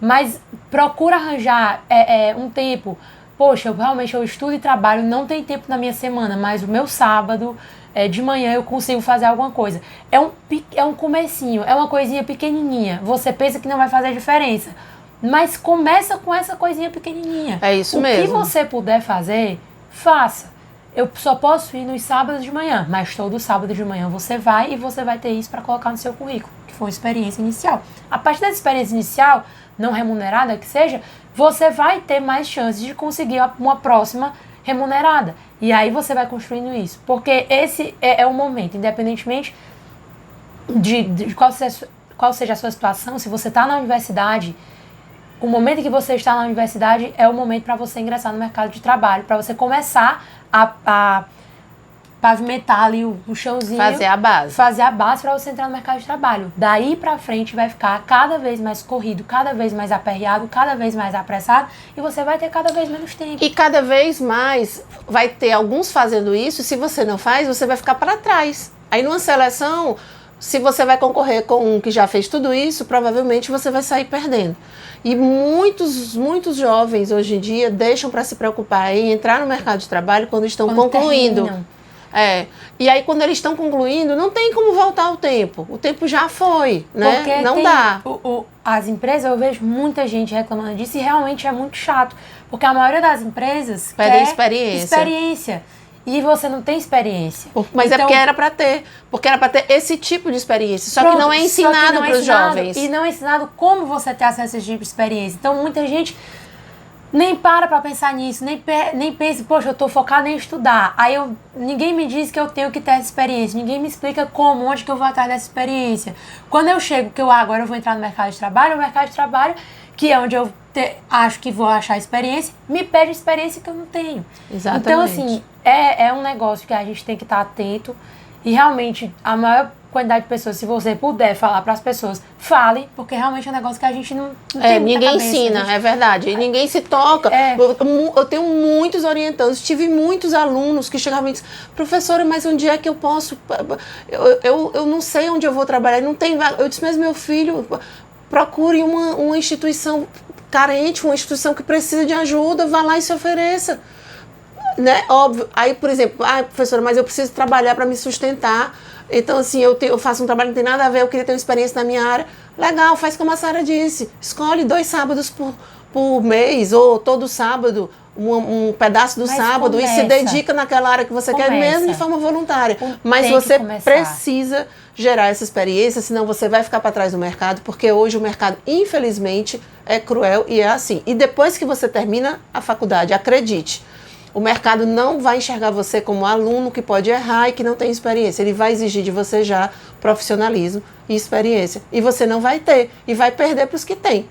Mas procura arranjar um tempo. Poxa, eu estudo e trabalho, não tem tempo na minha semana, mas o meu sábado, de manhã, eu consigo fazer alguma coisa. É um comecinho, é uma coisinha pequenininha. Você pensa que não vai fazer diferença. Mas começa com essa coisinha pequenininha. É isso mesmo. O que você puder fazer, faça. Eu só posso ir nos sábados de manhã, mas todo sábado de manhã você vai e você vai ter isso para colocar no seu currículo, que foi uma experiência inicial. A partir dessa experiência inicial, não remunerada que seja, você vai ter mais chances de conseguir uma próxima remunerada. E aí você vai construindo isso. Porque esse é o momento, independentemente de qual seja a sua situação, se você está na universidade... O momento que você está na universidade é o momento para você ingressar no mercado de trabalho, para você começar a pavimentar ali o chãozinho. Fazer a base. Fazer a base para você entrar no mercado de trabalho. Daí para frente vai ficar cada vez mais corrido, cada vez mais aperreado, cada vez mais apressado e você vai ter cada vez menos tempo. E cada vez mais vai ter alguns fazendo isso e se você não faz, você vai ficar para trás. Aí numa seleção... Se você vai concorrer com um que já fez tudo isso, provavelmente você vai sair perdendo. E muitos jovens hoje em dia deixam para se preocupar em entrar no mercado de trabalho quando estão concluindo. Terminam. E aí quando eles estão concluindo, não tem como voltar o tempo. O tempo já foi, né? Porque não dá. As empresas, eu vejo muita gente reclamando disso e realmente é muito chato. Porque a maioria das empresas Pedem quer experiência. E você não tem experiência. Mas então, porque era para ter. Porque era para ter esse tipo de experiência. Só que não é ensinado para os jovens. E não é ensinado como você ter acesso a esse tipo de experiência. Então, muita gente nem para pensar nisso. Nem pensa, poxa, eu estou focado em estudar. Aí, ninguém me diz que eu tenho que ter essa experiência. Ninguém me explica como, onde que eu vou atrás dessa experiência. Quando eu chego, agora eu vou entrar no mercado de trabalho, o mercado de trabalho, que é onde eu acho que vou achar experiência, me pede experiência que eu não tenho. Exatamente. Então, assim, é um negócio que a gente tem que estar atento e realmente a maior quantidade de pessoas, se você puder falar para as pessoas, fale, porque realmente é um negócio que a gente não tem ninguém cabeça, ensina, gente... é verdade, e ninguém se toca. Eu tenho muitos orientandos, tive muitos alunos que chegavam e diziam, professora, mas onde é que eu posso, eu não sei onde eu vou trabalhar, não tem vaga. Eu disse, mas meu filho, procure uma instituição carente, uma instituição que precisa de ajuda, vá lá e se ofereça. Né? Óbvio. Aí, por exemplo, professora, mas eu preciso trabalhar para me sustentar. Então, assim, eu faço um trabalho que não tem nada a ver, eu queria ter uma experiência na minha área. Legal, faz como a Sara disse. Escolhe 2 sábados por mês, ou todo sábado, um pedaço do sábado, e se dedica naquela área que você quer, mesmo de forma voluntária. Mas você precisa gerar essa experiência, senão você vai ficar para trás do mercado, porque hoje o mercado, infelizmente, é cruel e é assim. E depois que você termina a faculdade, acredite, o mercado não vai enxergar você como aluno que pode errar e que não tem experiência. Ele vai exigir de você já profissionalismo e experiência. E você não vai ter, e vai perder para os que têm.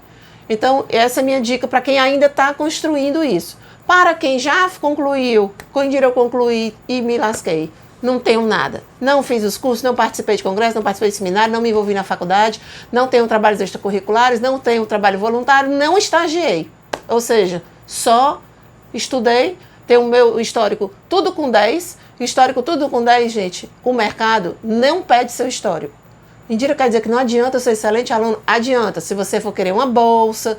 Então, essa é a minha dica para quem ainda está construindo isso. Para quem já concluiu, quando eu concluí e me lasquei, não tenho nada. Não fiz os cursos, não participei de congresso, não participei de seminário, não me envolvi na faculdade, não tenho trabalhos extracurriculares, não tenho trabalho voluntário, não estagiei. Ou seja, só estudei, tenho o meu histórico tudo com 10. Histórico tudo com 10, gente, o mercado não pede seu histórico. Mentira quer dizer que não adianta ser excelente aluno? Adianta, se você for querer uma bolsa,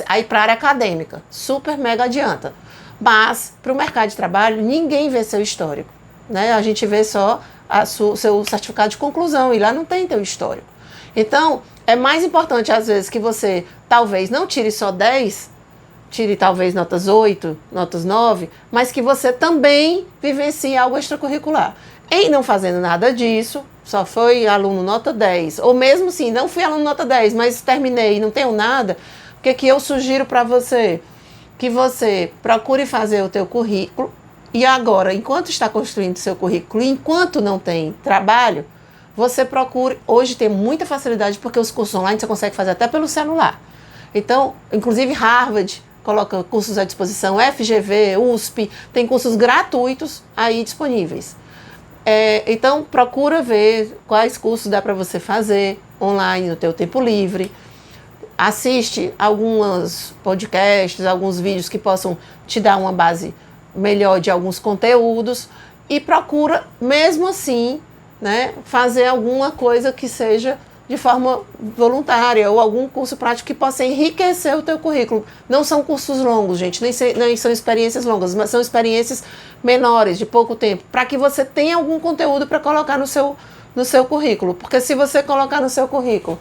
aí para a área acadêmica, super mega adianta. Mas para o mercado de trabalho, ninguém vê seu histórico. Né? A gente vê só seu certificado de conclusão e lá não tem teu histórico. Então, é mais importante às vezes que você talvez não tire só 10, tire talvez notas 8, notas 9, mas que você também vivencie algo extracurricular. Em não fazendo nada disso, só foi aluno nota 10, ou mesmo assim, não fui aluno nota 10, mas terminei e não tenho nada, o que eu sugiro para você? Que você procure fazer o teu currículo e agora, enquanto está construindo seu currículo, enquanto não tem trabalho, você procure, hoje tem muita facilidade porque os cursos online você consegue fazer até pelo celular. Então, inclusive Harvard coloca cursos à disposição, FGV, USP, tem cursos gratuitos aí disponíveis. Então, procura ver quais cursos dá para você fazer online no teu tempo livre. Assiste alguns podcasts, alguns vídeos que possam te dar uma base melhor de alguns conteúdos e procura, mesmo assim, né, fazer alguma coisa que seja de forma voluntária ou algum curso prático que possa enriquecer o teu currículo. Não são cursos longos, gente, nem são experiências longas, mas são experiências menores, de pouco tempo, para que você tenha algum conteúdo para colocar no seu currículo. Porque se você colocar no seu currículo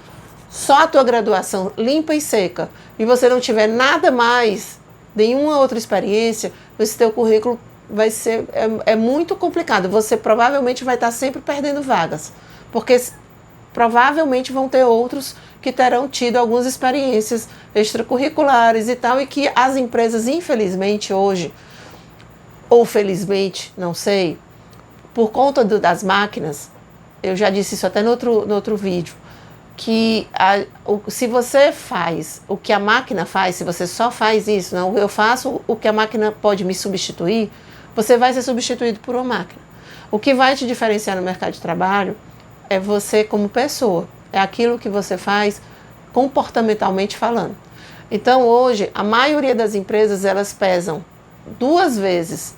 só a tua graduação limpa e seca e você não tiver nada mais, nenhuma outra experiência, esse teu currículo vai ser muito complicado. Você provavelmente vai estar sempre perdendo vagas, porque provavelmente vão ter outros que terão tido algumas experiências extracurriculares e tal, e que as empresas, infelizmente hoje, ou felizmente, não sei, por conta das máquinas, eu já disse isso até no outro vídeo, que se você faz o que a máquina faz, se você só faz isso, não, eu faço o que a máquina pode me substituir, você vai ser substituído por uma máquina. O que vai te diferenciar no mercado de trabalho é você como pessoa, é aquilo que você faz comportamentalmente falando. Então hoje, a maioria das empresas, elas pesam 2 vezes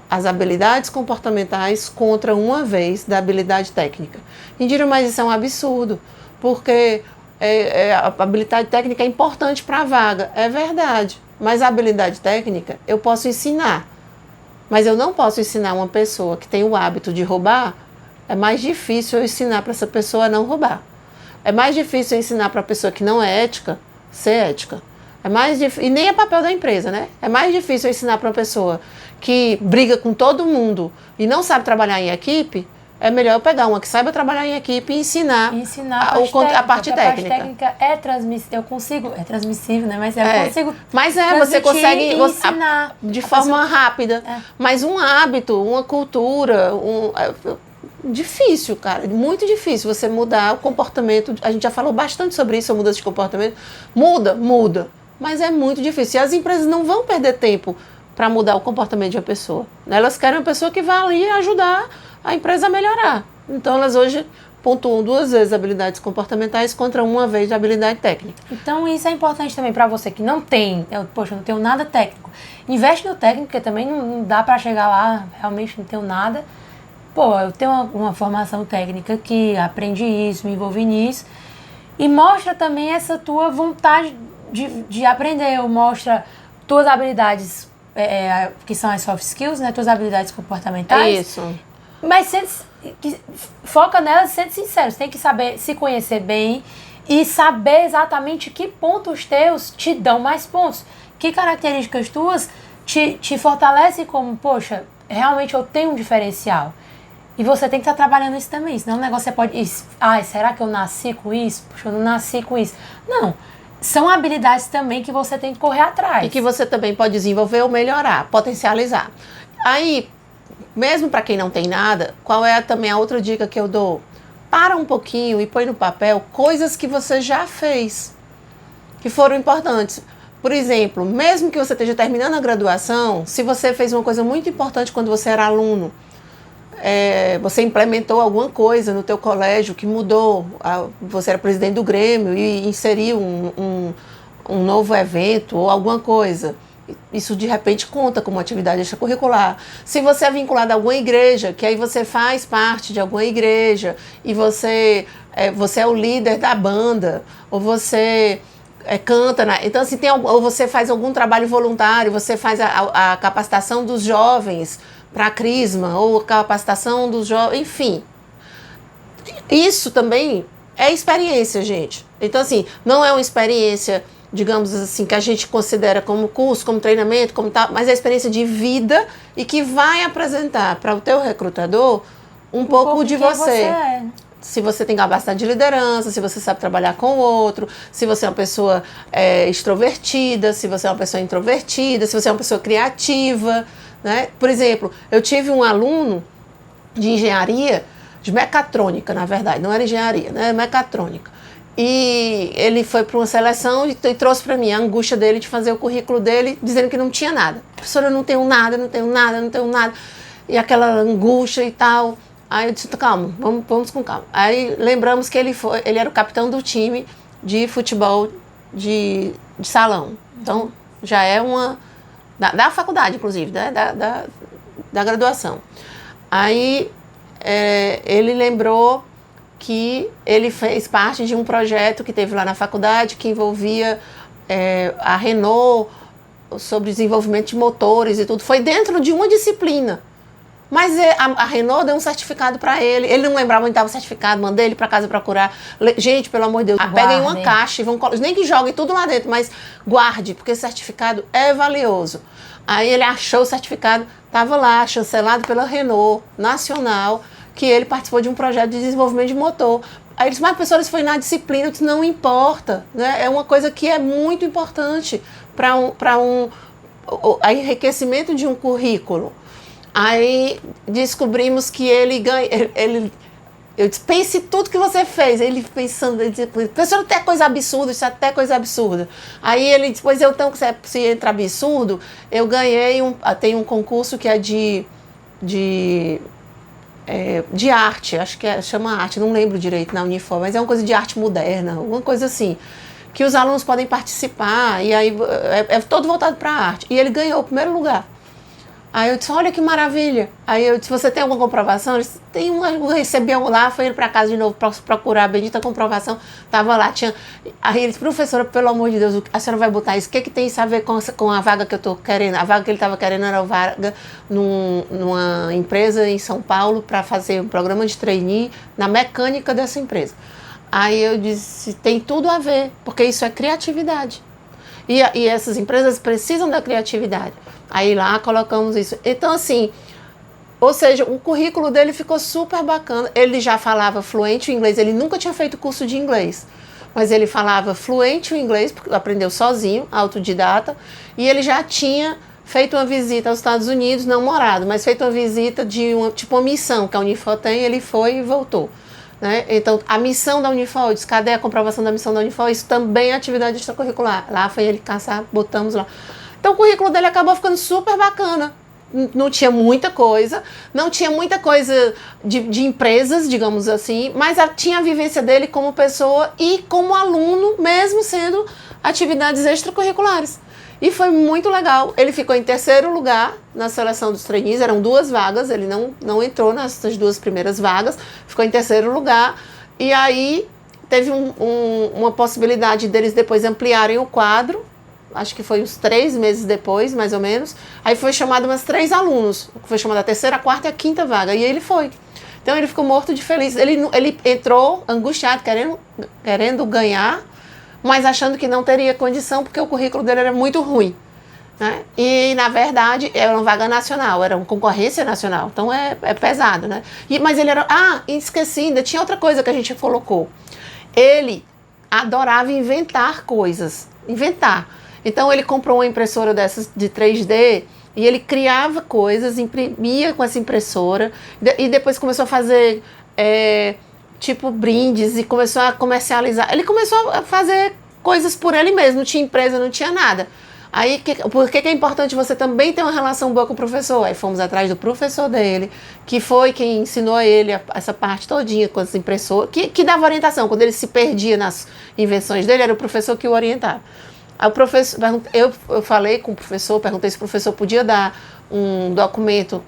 as habilidades comportamentais contra 1 vez da habilidade técnica. E dirão, mas isso é um absurdo, porque a habilidade técnica é importante para a vaga. É verdade, mas a habilidade técnica eu posso ensinar. Mas eu não posso ensinar uma pessoa que tem o hábito de roubar. É mais difícil eu ensinar para essa pessoa a não roubar. É mais difícil eu ensinar para a pessoa que não é ética, ser ética. E nem é papel da empresa, né? É mais difícil eu ensinar para uma pessoa que briga com todo mundo e não sabe trabalhar em equipe. É melhor eu pegar uma que saiba trabalhar em equipe e ensinar a parte técnica. A parte técnica é transmissível, é transmissível, né? Mas eu consigo. Mas você consegue ensinar de forma rápida. Mas um hábito, uma cultura, difícil, cara, muito difícil você mudar o comportamento. A gente já falou bastante sobre isso, a mudança de comportamento. Muda, mas é muito difícil. E as empresas não vão perder tempo para mudar o comportamento de uma pessoa. Elas querem uma pessoa que vá ali ajudar a empresa a melhorar. Então elas hoje pontuam 2 vezes habilidades comportamentais contra 1 vez de habilidade técnica. Então isso é importante também para você que não tem, eu não tenho nada técnico. Investe no técnico, porque também não dá para chegar lá, realmente não tenho nada. Eu tenho uma formação técnica que aprendi isso, me envolvi nisso. E mostra também essa tua vontade de aprender, mostra tuas habilidades, que são as soft skills, né? Tuas habilidades comportamentais. Isso. Mas foca nelas e sendo sincero. Você tem que saber se conhecer bem e saber exatamente que pontos teus te dão mais pontos. Que características tuas te fortalecem como, poxa, realmente eu tenho um diferencial. E você tem que estar trabalhando isso também. Senão o negócio você pode... será que eu nasci com isso? Puxa, eu não nasci com isso. Não. São habilidades também que você tem que correr atrás. E que você também pode desenvolver ou melhorar, potencializar. Aí, mesmo para quem não tem nada, qual é também a outra dica que eu dou? Para um pouquinho e põe no papel coisas que você já fez, que foram importantes. Por exemplo, mesmo que você esteja terminando a graduação, se você fez uma coisa muito importante quando você era aluno, você implementou alguma coisa no teu colégio que mudou, você era presidente do Grêmio e inseriu um novo evento ou alguma coisa. Isso de repente conta como atividade extracurricular. Se você é vinculado a alguma igreja, que aí você faz parte de alguma igreja e você é o líder da banda, ou você canta, então assim, ou você faz algum trabalho voluntário, você faz a capacitação dos jovens para a Crisma, ou capacitação dos jovens, enfim. Isso também é experiência, gente. Então assim, não é uma experiência, digamos assim, que a gente considera como curso, como treinamento, como tal, mas é experiência de vida e que vai apresentar para o teu recrutador um pouco de você. se você tem capacidade de liderança, se você sabe trabalhar com o outro, se você é uma pessoa extrovertida, se você é uma pessoa introvertida, se você é uma pessoa criativa, né? Por exemplo, eu tive um aluno de engenharia, de mecatrônica, na verdade, não era engenharia, né? Mecatrônica. E ele foi para uma seleção e trouxe para mim a angústia dele de fazer o currículo dele, dizendo que não tinha nada. Professora, eu não tenho nada, não tenho nada, não tenho nada. E aquela angústia e tal. Aí eu disse, calma, vamos com calma. Aí lembramos que ele era o capitão do time de futebol de salão. Então, já é uma... Da faculdade, inclusive, né? da graduação. Aí, ele lembrou que ele fez parte de um projeto que teve lá na faculdade, que envolvia a Renault, sobre desenvolvimento de motores e tudo. Foi dentro de uma disciplina. Mas a Renault deu um certificado para ele. Ele não lembrava onde estava o certificado, mandei ele para casa procurar. Gente, pelo amor de Deus, peguem uma caixa e vão nem que joguem tudo lá dentro, mas guarde, porque esse certificado é valioso. Aí ele achou o certificado, estava lá, chancelado pela Renault Nacional, que ele participou de um projeto de desenvolvimento de motor. Aí ele disse, mas professor, isso foi na disciplina. Eu disse, não importa, né? É uma coisa que é muito importante para o enriquecimento de um currículo. Aí descobrimos que ele ganha. Eu disse, pense tudo que você fez. Ele pensando, ele disse, professor, até coisa absurda, isso é até coisa absurda. Aí ele disse, pois então, se entra absurdo, eu ganhei tem um concurso que é de arte, acho que chama arte, não lembro direito na Unifor, mas é uma coisa de arte moderna, alguma coisa assim, que os alunos podem participar, e aí é todo voltado para a arte. E ele ganhou o primeiro lugar. Aí eu disse, olha que maravilha. Aí eu disse, você tem alguma comprovação? Ele disse, tem uma, eu recebi lá, foi ele para casa de novo para procurar a bendita comprovação, tava lá, tinha... Aí ele disse, professora, pelo amor de Deus, a senhora vai botar isso, o que tem isso a ver com a vaga que eu tô querendo? A vaga que ele estava querendo era a vaga numa empresa em São Paulo para fazer um programa de trainee na mecânica dessa empresa. Aí eu disse, tem tudo a ver, porque isso é criatividade. E essas empresas precisam da criatividade. Aí lá colocamos isso. Então, assim, ou seja, o currículo dele ficou super bacana. Ele já falava fluente o inglês, ele nunca tinha feito curso de inglês, mas ele falava fluente o inglês, porque aprendeu sozinho, autodidata, e ele já tinha feito uma visita aos Estados Unidos, não morado, mas feito uma visita de uma missão que a Unifor tem, ele foi e voltou. Né? Então, a missão da Unifor, eu disse, cadê a comprovação da missão da Unifor? Isso também é atividade extracurricular. Lá foi ele caçar, botamos lá. Então, o currículo dele acabou ficando super bacana. Não tinha muita coisa, de empresas, digamos assim, mas tinha a vivência dele como pessoa e como aluno, mesmo sendo atividades extracurriculares. E foi muito legal. Ele ficou em terceiro lugar na seleção dos trainees, eram 2 vagas, ele não entrou nessas 2 primeiras vagas, ficou em terceiro lugar. E aí teve uma possibilidade deles depois ampliarem o quadro, acho que foi uns 3 meses depois, mais ou menos. Aí foi chamado umas 3 alunos, foi chamada a terceira, a quarta e a quinta vaga, e ele foi. Então ele ficou morto de feliz. Ele entrou angustiado, querendo ganhar, mas achando que não teria condição, porque o currículo dele era muito ruim. Né? E, na verdade, era uma vaga nacional, era uma concorrência nacional, então é pesado, né? Mas ele era... esqueci, ainda tinha outra coisa que a gente colocou. Ele adorava inventar coisas, Então, ele comprou uma impressora dessas de 3D e ele criava coisas, imprimia com essa impressora e depois começou a fazer... tipo brindes, e começou a comercializar. Ele começou a fazer coisas por ele mesmo, não tinha empresa, não tinha nada. Aí, por que é importante você também ter uma relação boa com o professor? Aí fomos atrás do professor dele, que foi quem ensinou a ele essa parte todinha com as impressoras, que dava orientação. Quando ele se perdia nas invenções dele, era o professor que o orientava. Aí o professor, eu falei com o professor, perguntei se o professor podia dar um documento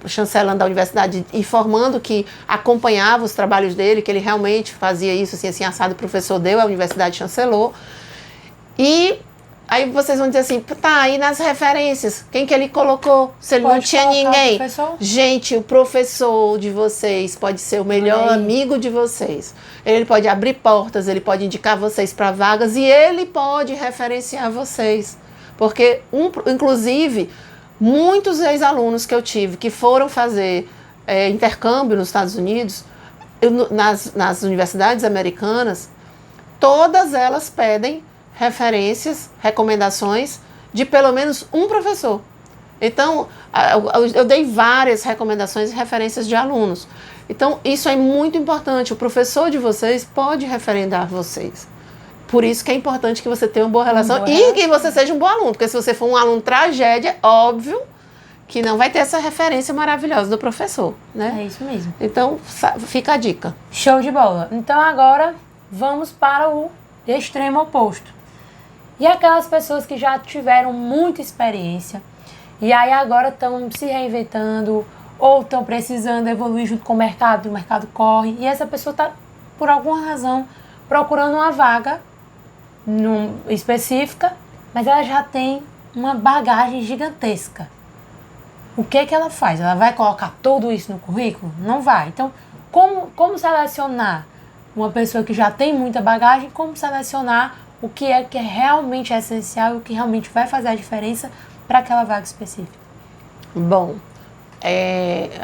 chancelando da universidade, informando que acompanhava os trabalhos dele, que ele realmente fazia isso, assim, assado, o professor deu, a universidade chancelou. E aí vocês vão dizer assim, tá, aí nas referências, quem que ele colocou? Se ele não tinha ninguém. Gente, o professor de vocês pode ser o melhor amigo de vocês. Ele pode abrir portas, ele pode indicar vocês para vagas e ele pode referenciar vocês. Porque, inclusive... Muitos ex-alunos que eu tive que foram fazer intercâmbio nos Estados Unidos, nas universidades americanas, todas elas pedem referências, recomendações de pelo menos um professor. Então, eu dei várias recomendações e referências de alunos. Então, isso é muito importante. O professor de vocês pode referendar vocês. Por isso que é importante que você tenha uma boa relação e que você seja um bom aluno. Porque se você for um aluno tragédia, óbvio que não vai ter essa referência maravilhosa do professor, né? É isso mesmo. Então, fica a dica. Show de bola. Então, agora, vamos para o extremo oposto. E aquelas pessoas que já tiveram muita experiência e aí agora estão se reinventando ou estão precisando evoluir junto com o mercado corre, e essa pessoa está, por alguma razão, procurando uma vaga específica, mas ela já tem uma bagagem gigantesca. O que ela faz? Ela vai colocar tudo isso no currículo? Não vai. Então, como selecionar uma pessoa que já tem muita bagagem? Como selecionar o que é realmente essencial e o que realmente vai fazer a diferença para aquela vaga específica? Bom,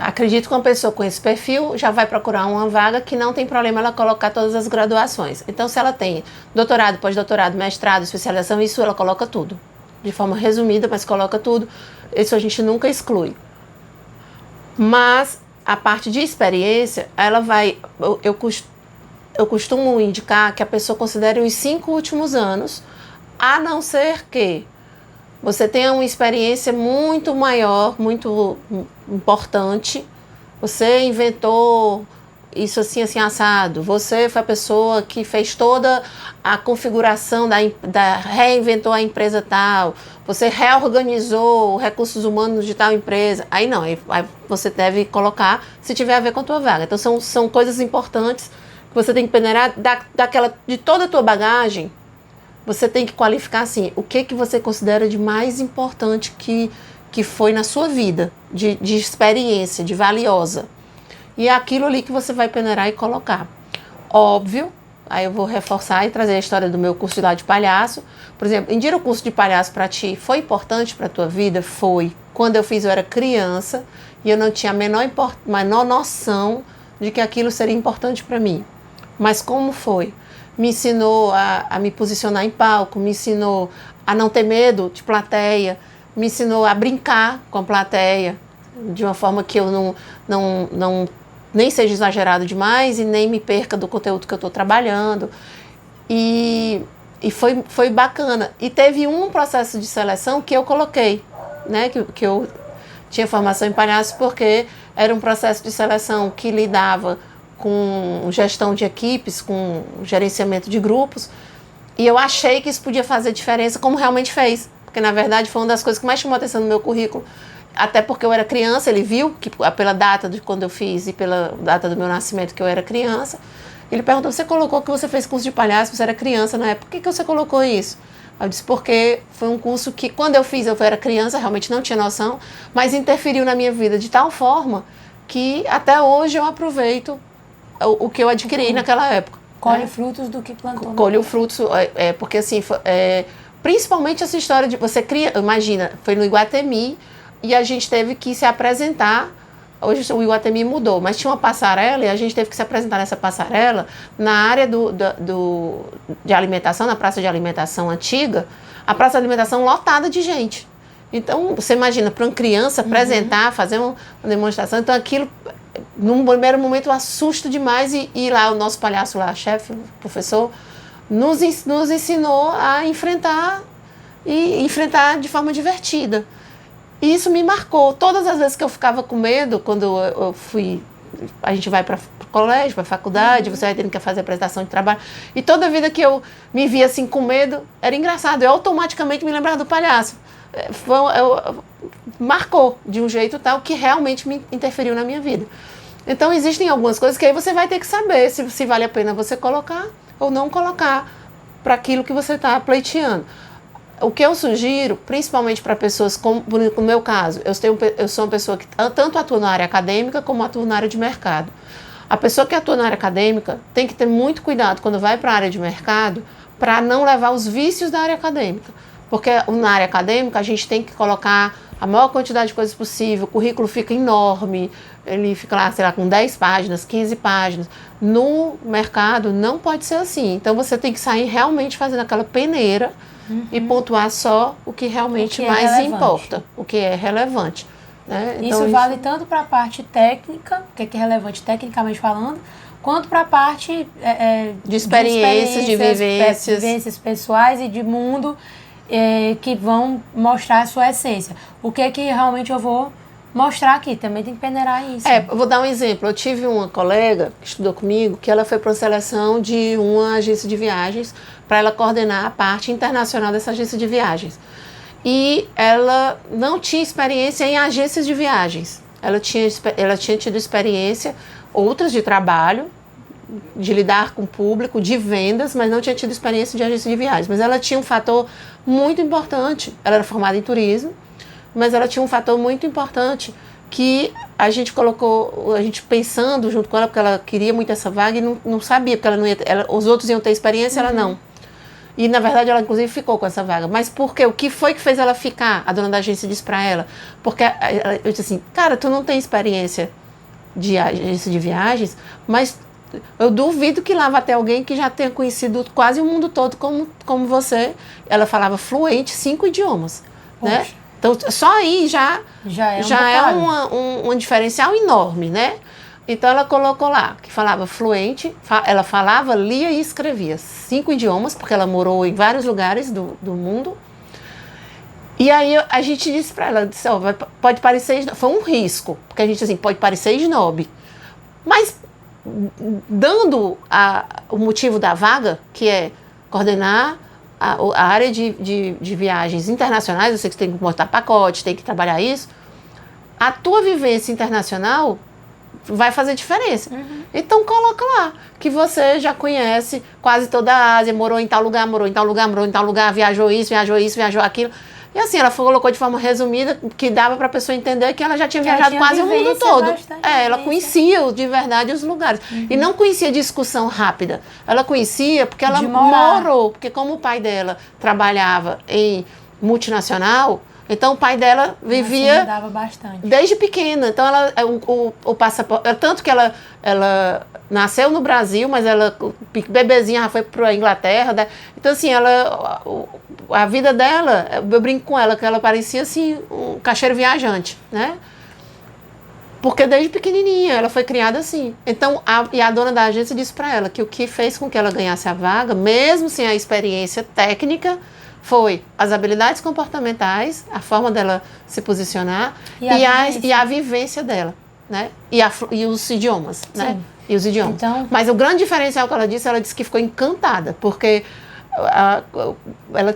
acredito que uma pessoa com esse perfil já vai procurar uma vaga que não tem problema ela colocar todas as graduações. Então, se ela tem doutorado, pós-doutorado, mestrado, especialização, isso ela coloca tudo. De forma resumida, mas coloca tudo. Isso a gente nunca exclui. Mas a parte de experiência, ela vai... Eu costumo indicar que a pessoa considere os 5 últimos anos, a não ser que você tenha uma experiência muito maior, muito importante. Você inventou isso assim, assim, assado. Você foi a pessoa que fez toda a configuração, reinventou a empresa tal. Você reorganizou recursos humanos de tal empresa. Aí não, aí você deve colocar se tiver a ver com a tua vaga. Então são coisas importantes que você tem que peneirar de toda a tua bagagem. Você tem que qualificar assim, o que você considera de mais importante que foi na sua vida, de experiência, de valiosa. E é aquilo ali que você vai peneirar e colocar. Óbvio, aí eu vou reforçar e trazer a história do meu curso de lá de palhaço. Por exemplo, Indira, o curso de palhaço para ti foi importante para a tua vida? Foi. Quando eu fiz, eu era criança e eu não tinha a menor noção de que aquilo seria importante para mim. Mas como foi? Me ensinou a me posicionar em palco, me ensinou a não ter medo de plateia, me ensinou a brincar com a plateia de uma forma que eu não nem seja exagerado demais e nem me perca do conteúdo que eu estou trabalhando. E foi bacana. E teve um processo de seleção que eu coloquei, né, que eu tinha formação em palhaço porque era um processo de seleção que lidava com gestão de equipes, com gerenciamento de grupos, e eu achei que isso podia fazer diferença, como realmente fez, porque na verdade foi uma das coisas que mais chamou atenção no meu currículo, até porque eu era criança, ele viu que pela data de quando eu fiz e pela data do meu nascimento que eu era criança, ele perguntou, você colocou que você fez curso de palhaço, você era criança na época, por que você colocou isso? Eu disse, porque foi um curso que quando eu fiz eu era criança, realmente não tinha noção, mas interferiu na minha vida de tal forma que até hoje eu aproveito o que eu adquiri naquela época. Colhe frutos do que plantou. Colhe frutos, porque assim, principalmente essa história de você imagina, foi no Iguatemi e a gente teve que se apresentar, hoje o Iguatemi mudou, mas tinha uma passarela e a gente teve que se apresentar nessa passarela na área de alimentação, na praça de alimentação antiga, a praça de alimentação lotada de gente. Então, você imagina, para uma criança apresentar, fazer uma demonstração, então aquilo... Num primeiro momento assusta demais e lá o nosso palhaço lá, chefe, professor, nos ensinou a enfrentar de forma divertida. E isso me marcou. Todas as vezes que eu ficava com medo, quando a gente vai para o colégio, para a faculdade, você vai tendo que fazer apresentação de trabalho, e toda vida que eu me via assim com medo, era engraçado, eu automaticamente me lembrava do palhaço. Marcou de um jeito tal que realmente me interferiu na minha vida. Então existem algumas coisas que aí você vai ter que saber se vale a pena você colocar ou não colocar para aquilo que você está pleiteando. O que eu sugiro, principalmente para pessoas como no meu caso, eu sou uma pessoa que tanto atua na área acadêmica como atua na área de mercado. A pessoa que atua na área acadêmica tem que ter muito cuidado quando vai para a área de mercado para não levar os vícios da área acadêmica. Porque na área acadêmica a gente tem que colocar a maior quantidade de coisas possível, o currículo fica enorme, ele fica lá, sei lá, com 10 páginas, 15 páginas. No mercado não pode ser assim. Então você tem que sair realmente fazendo aquela peneira e pontuar só o que realmente mais importa, o que é relevante. Né? Então, isso vale tanto para a parte técnica, o que é relevante tecnicamente falando, quanto para a parte de experiências, de vivências pessoais e de mundo que vão mostrar a sua essência. O que é que realmente eu vou mostrar aqui? Também tem que peneirar isso. Eu vou dar um exemplo. Eu tive uma colega que estudou comigo, que ela foi para uma seleção de uma agência de viagens para ela coordenar a parte internacional dessa agência de viagens. E ela não tinha experiência em agências de viagens. Ela tinha tido experiência, outras de trabalho, de lidar com o público, de vendas, mas não tinha tido experiência de agência de viagens. Mas ela tinha um fator muito importante. Ela era formada em turismo, mas ela tinha um fator muito importante que a gente colocou, a gente pensando junto com ela, porque ela queria muito essa vaga e não sabia, porque ela não ia, os outros iam ter experiência, ela não. E, na verdade, ela, inclusive, ficou com essa vaga. Mas por quê? O que foi que fez ela ficar? A dona da agência disse pra ela. Porque eu disse assim, cara, tu não tem experiência de agência de viagens, mas eu duvido que lá vá ter alguém que já tenha conhecido quase o mundo todo como você. Ela falava fluente 5 idiomas, né? Então, só aí já é um diferencial enorme, né? Então, ela colocou lá que falava fluente, ela falava, lia e escrevia 5 idiomas, porque ela morou em vários lugares do mundo. E aí, a gente disse para ela, disse, pode parecer, foi um risco, porque a gente assim, pode parecer snob, mas dando o motivo da vaga, que é coordenar a área de viagens internacionais, eu sei que você tem que montar pacote, tem que trabalhar isso, a tua vivência internacional vai fazer diferença. Então coloca lá que você já conhece quase toda a Ásia, morou em tal lugar, morou em tal lugar, morou em tal lugar, viajou isso, viajou aquilo. E assim, ela colocou de forma resumida, que dava para a pessoa entender que ela já tinha viajado quase o mundo todo. Ela conhecia de verdade os lugares. E não conhecia discussão rápida. Ela conhecia porque ela morou. Porque como o pai dela trabalhava em multinacional, então o pai dela vivia desde pequena. Então o passaporte, tanto que ela nasceu no Brasil, mas ela bebezinha já foi para a Inglaterra. Então assim, a vida dela, eu brinco com ela que ela parecia assim um caixeiro viajante, né? Porque desde pequenininha ela foi criada assim. Então a dona da agência disse para ela que o que fez com que ela ganhasse a vaga, mesmo sem a experiência técnica, foi as habilidades comportamentais, a forma dela se posicionar e a vivência dela, né? E os idiomas, né? E os idiomas. Então, mas o grande diferencial que ela disse que ficou encantada, porque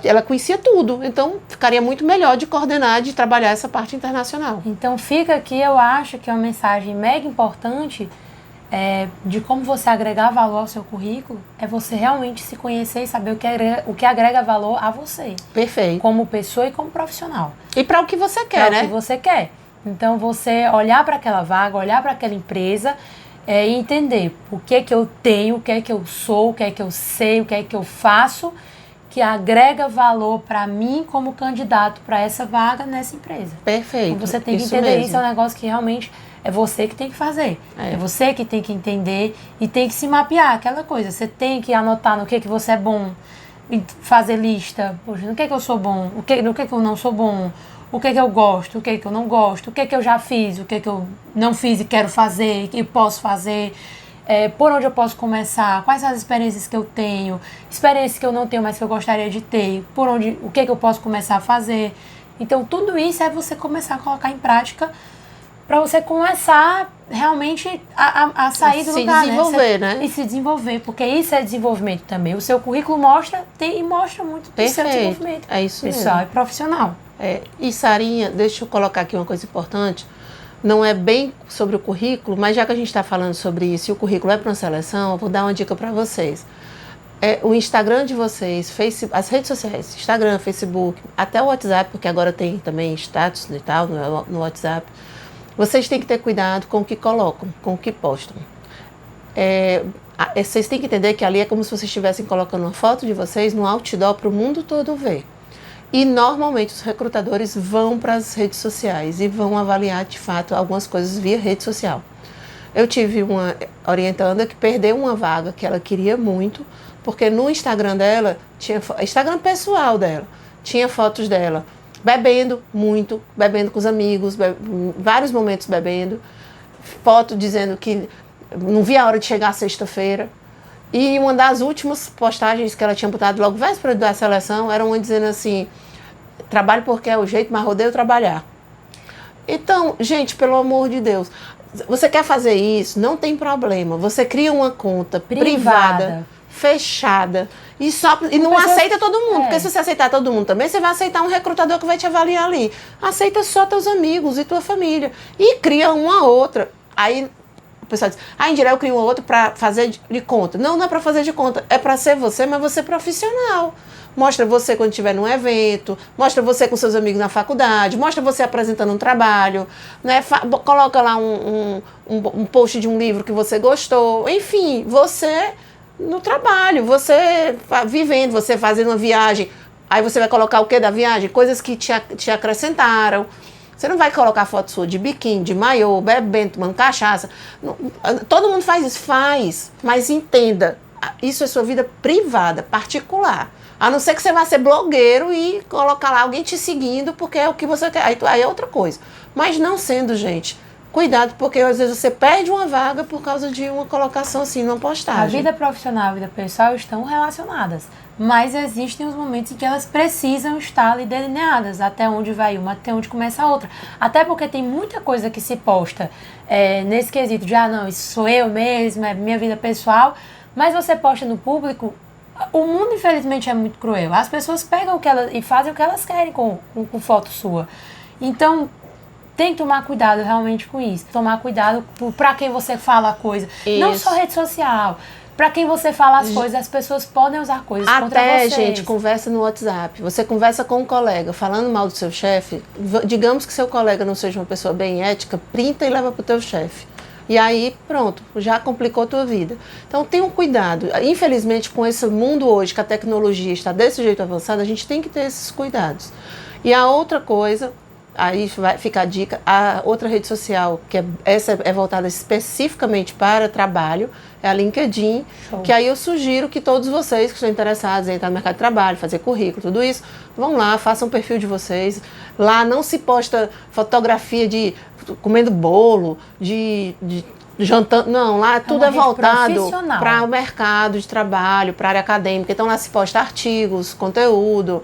ela conhecia tudo, então ficaria muito melhor de coordenar, de trabalhar essa parte internacional. Então fica aqui, eu acho que é uma mensagem mega importante de como você agregar valor ao seu currículo, é você realmente se conhecer e saber o que agrega valor a você. Perfeito. Como pessoa e como profissional. E para o que você quer, né? Para o que você quer. Então você olhar para aquela vaga, olhar para aquela empresa e entender o que é que eu tenho, o que é que eu sou, o que é que eu sei, o que é que eu faço, que agrega valor para mim como candidato para essa vaga nessa empresa. Perfeito. Então você tem que entender mesmo. Isso, é um negócio que realmente é você que tem que fazer. É você que tem que entender e tem que se mapear, aquela coisa. Você tem que anotar no que você é bom, fazer lista. Poxa, no que eu sou bom, no que eu não sou bom, o que eu gosto, o que eu não gosto, o que eu já fiz, o que eu não fiz e quero fazer, e posso fazer, por onde eu posso começar, quais são as experiências que eu tenho, experiências que eu não tenho, mas que eu gostaria de ter, o que eu posso começar a fazer. Então, tudo isso é você começar a colocar em prática para você começar realmente a sair do lugar, se desenvolver, né? E se desenvolver, porque isso é desenvolvimento também. O seu currículo mostra muito do seu desenvolvimento pessoal mesmo. E profissional. E Sarinha, deixa eu colocar aqui uma coisa importante. Não é bem sobre o currículo, mas já que a gente está falando sobre isso e o currículo é para uma seleção, eu vou dar uma dica para vocês. O Instagram de vocês, as redes sociais, Instagram, Facebook, até o WhatsApp, porque agora tem também status e tal no WhatsApp. Vocês têm que ter cuidado com o que colocam, com o que postam. Vocês têm que entender que ali é como se vocês estivessem colocando uma foto de vocês no outdoor para o mundo todo ver. E normalmente os recrutadores vão para as redes sociais e vão avaliar de fato algumas coisas via rede social. Eu tive uma orientanda que perdeu uma vaga que ela queria muito, porque no Instagram dela, Instagram pessoal dela, tinha fotos dela bebendo muito, bebendo com os amigos, vários momentos bebendo, foto dizendo que não via a hora de chegar sexta-feira. E uma das últimas postagens que ela tinha botado logo véspera da seleção era uma dizendo assim: trabalho porque é o jeito, mas odeio trabalhar. Então, gente, pelo amor de Deus, você quer fazer isso? Não tem problema. Você cria uma conta privada fechada e não aceita todo mundo. Porque se você aceitar todo mundo também, você vai aceitar um recrutador que vai te avaliar ali. Aceita só teus amigos e tua família. E cria uma outra. Aí o pessoal diz: Indira, eu crio uma outra para fazer de conta. Não, não é para fazer de conta. É para ser você, mas você profissional. Mostra você quando estiver num evento, mostra você com seus amigos na faculdade, mostra você apresentando um trabalho, né? Coloca lá um post de um livro que você gostou. Enfim, você no trabalho, você vivendo, você fazendo uma viagem. Aí você vai colocar o que da viagem? Coisas que te acrescentaram. Você não vai colocar foto sua de biquíni, de maiô, bebendo, tomando cachaça. Todo mundo faz isso, mas entenda, isso é sua vida privada, particular. A não ser que você vá ser blogueiro e colocar lá alguém te seguindo porque é o que você quer. Aí é outra coisa. Mas não sendo, gente, cuidado, porque às vezes você perde uma vaga por causa de uma colocação assim, numa postagem. A vida profissional e a vida pessoal estão relacionadas. Mas existem os momentos em que elas precisam estar ali delineadas. Até onde vai uma, até onde começa a outra. Até porque tem muita coisa que se posta nesse quesito de, não, isso sou eu mesmo, é minha vida pessoal. Mas você posta no público. O mundo, infelizmente, é muito cruel. As pessoas pegam e fazem o que elas querem com foto sua. Então, tem que tomar cuidado realmente com isso. Tomar cuidado para quem você fala a coisa. Isso. Não só rede social. Para quem você fala as coisas, as pessoas podem usar coisas contra vocês. Até, gente, conversa no WhatsApp. Você conversa com um colega falando mal do seu chefe. Digamos que seu colega não seja uma pessoa bem ética, printa e leva para o teu chefe. E aí, pronto, já complicou a tua vida. Então, tenha um cuidado. Infelizmente, com esse mundo hoje, que a tecnologia está desse jeito avançada, a gente tem que ter esses cuidados. E a outra coisa, aí vai ficar a dica, a outra rede social, essa é voltada especificamente para trabalho, é a LinkedIn. Show. Que aí eu sugiro que todos vocês que estão interessados em entrar no mercado de trabalho, fazer currículo, tudo isso, vão lá, façam um perfil de vocês. Lá não se posta fotografia de comendo bolo, de jantando. Não, lá tudo é voltado para o mercado de trabalho, para a área acadêmica. Então lá se posta artigos, conteúdo,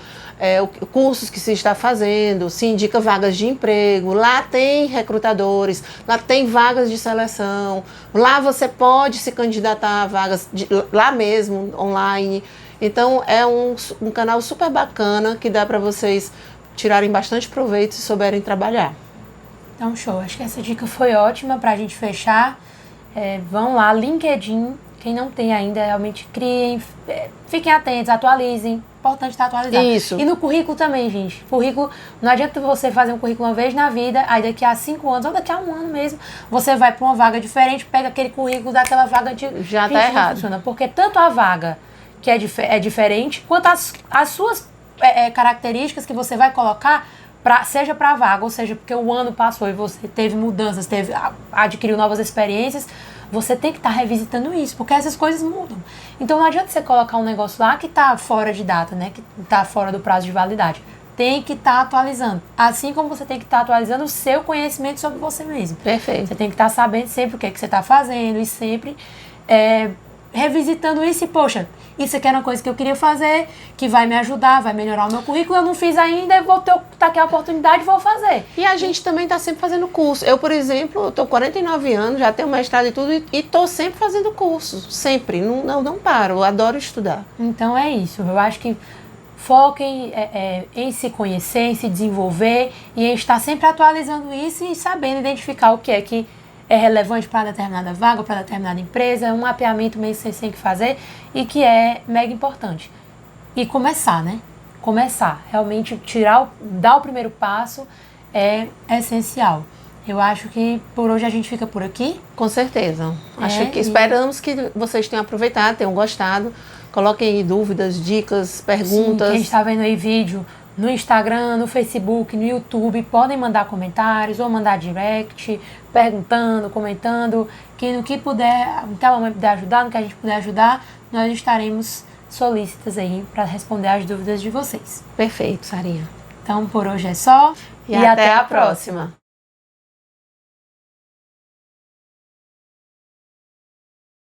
cursos que se está fazendo, se indica vagas de emprego, lá tem recrutadores, lá tem vagas de seleção, lá você pode se candidatar a vagas lá mesmo, online. Então é um canal super bacana que dá para vocês tirarem bastante proveito se souberem trabalhar. Então, show. Acho que essa dica foi ótima pra gente fechar. Vão lá, LinkedIn. Quem não tem ainda, realmente criem. Fiquem atentos, atualizem. Importante estar atualizado. Isso. E no currículo também, gente. Currículo, não adianta você fazer um currículo uma vez na vida, aí daqui a 5 anos, ou daqui a 1 ano mesmo, você vai pra uma vaga diferente, pega aquele currículo daquela vaga antiga. Já tá errado. Funciona, porque tanto a vaga que é diferente, quanto as suas características que você vai colocar, seja para a vaga, ou seja, porque o ano passou e você teve mudanças, adquiriu novas experiências, você tem que estar revisitando isso, porque essas coisas mudam. Então não adianta você colocar um negócio lá que está fora de data, né, que está fora do prazo de validade. Tem que estar atualizando. Assim como você tem que estar atualizando o seu conhecimento sobre você mesmo. Perfeito. Você tem que estar sabendo sempre o que você está fazendo e sempre revisitando isso e, poxa, isso aqui era uma coisa que eu queria fazer, que vai me ajudar, vai melhorar o meu currículo, eu não fiz ainda, vou ter aqui a oportunidade e vou fazer. E a gente também está sempre fazendo curso. Eu, por exemplo, estou 49 anos, já tenho mestrado e tudo, e estou sempre fazendo curso, sempre, não paro, eu adoro estudar. Então é isso, eu acho que foquem em se conhecer, em se desenvolver e em estar sempre atualizando isso e sabendo identificar o que é relevante para determinada vaga, para determinada empresa, um mapeamento mesmo que vocês têm que fazer e que é mega importante. E começar, né? Começar. Realmente dar o primeiro passo é essencial. Eu acho que por hoje a gente fica por aqui. Com certeza. Esperamos que vocês tenham aproveitado, tenham gostado. Coloquem aí dúvidas, dicas, perguntas. Sim, quem está vendo aí vídeo, no Instagram, no Facebook, no YouTube. Podem mandar comentários ou mandar direct, perguntando, comentando, que no que puder, então a mamãe puder ajudar, no que a gente puder ajudar, nós estaremos solícitas aí para responder as dúvidas de vocês. Perfeito, Sarinha. Então, por hoje é só E até a próxima.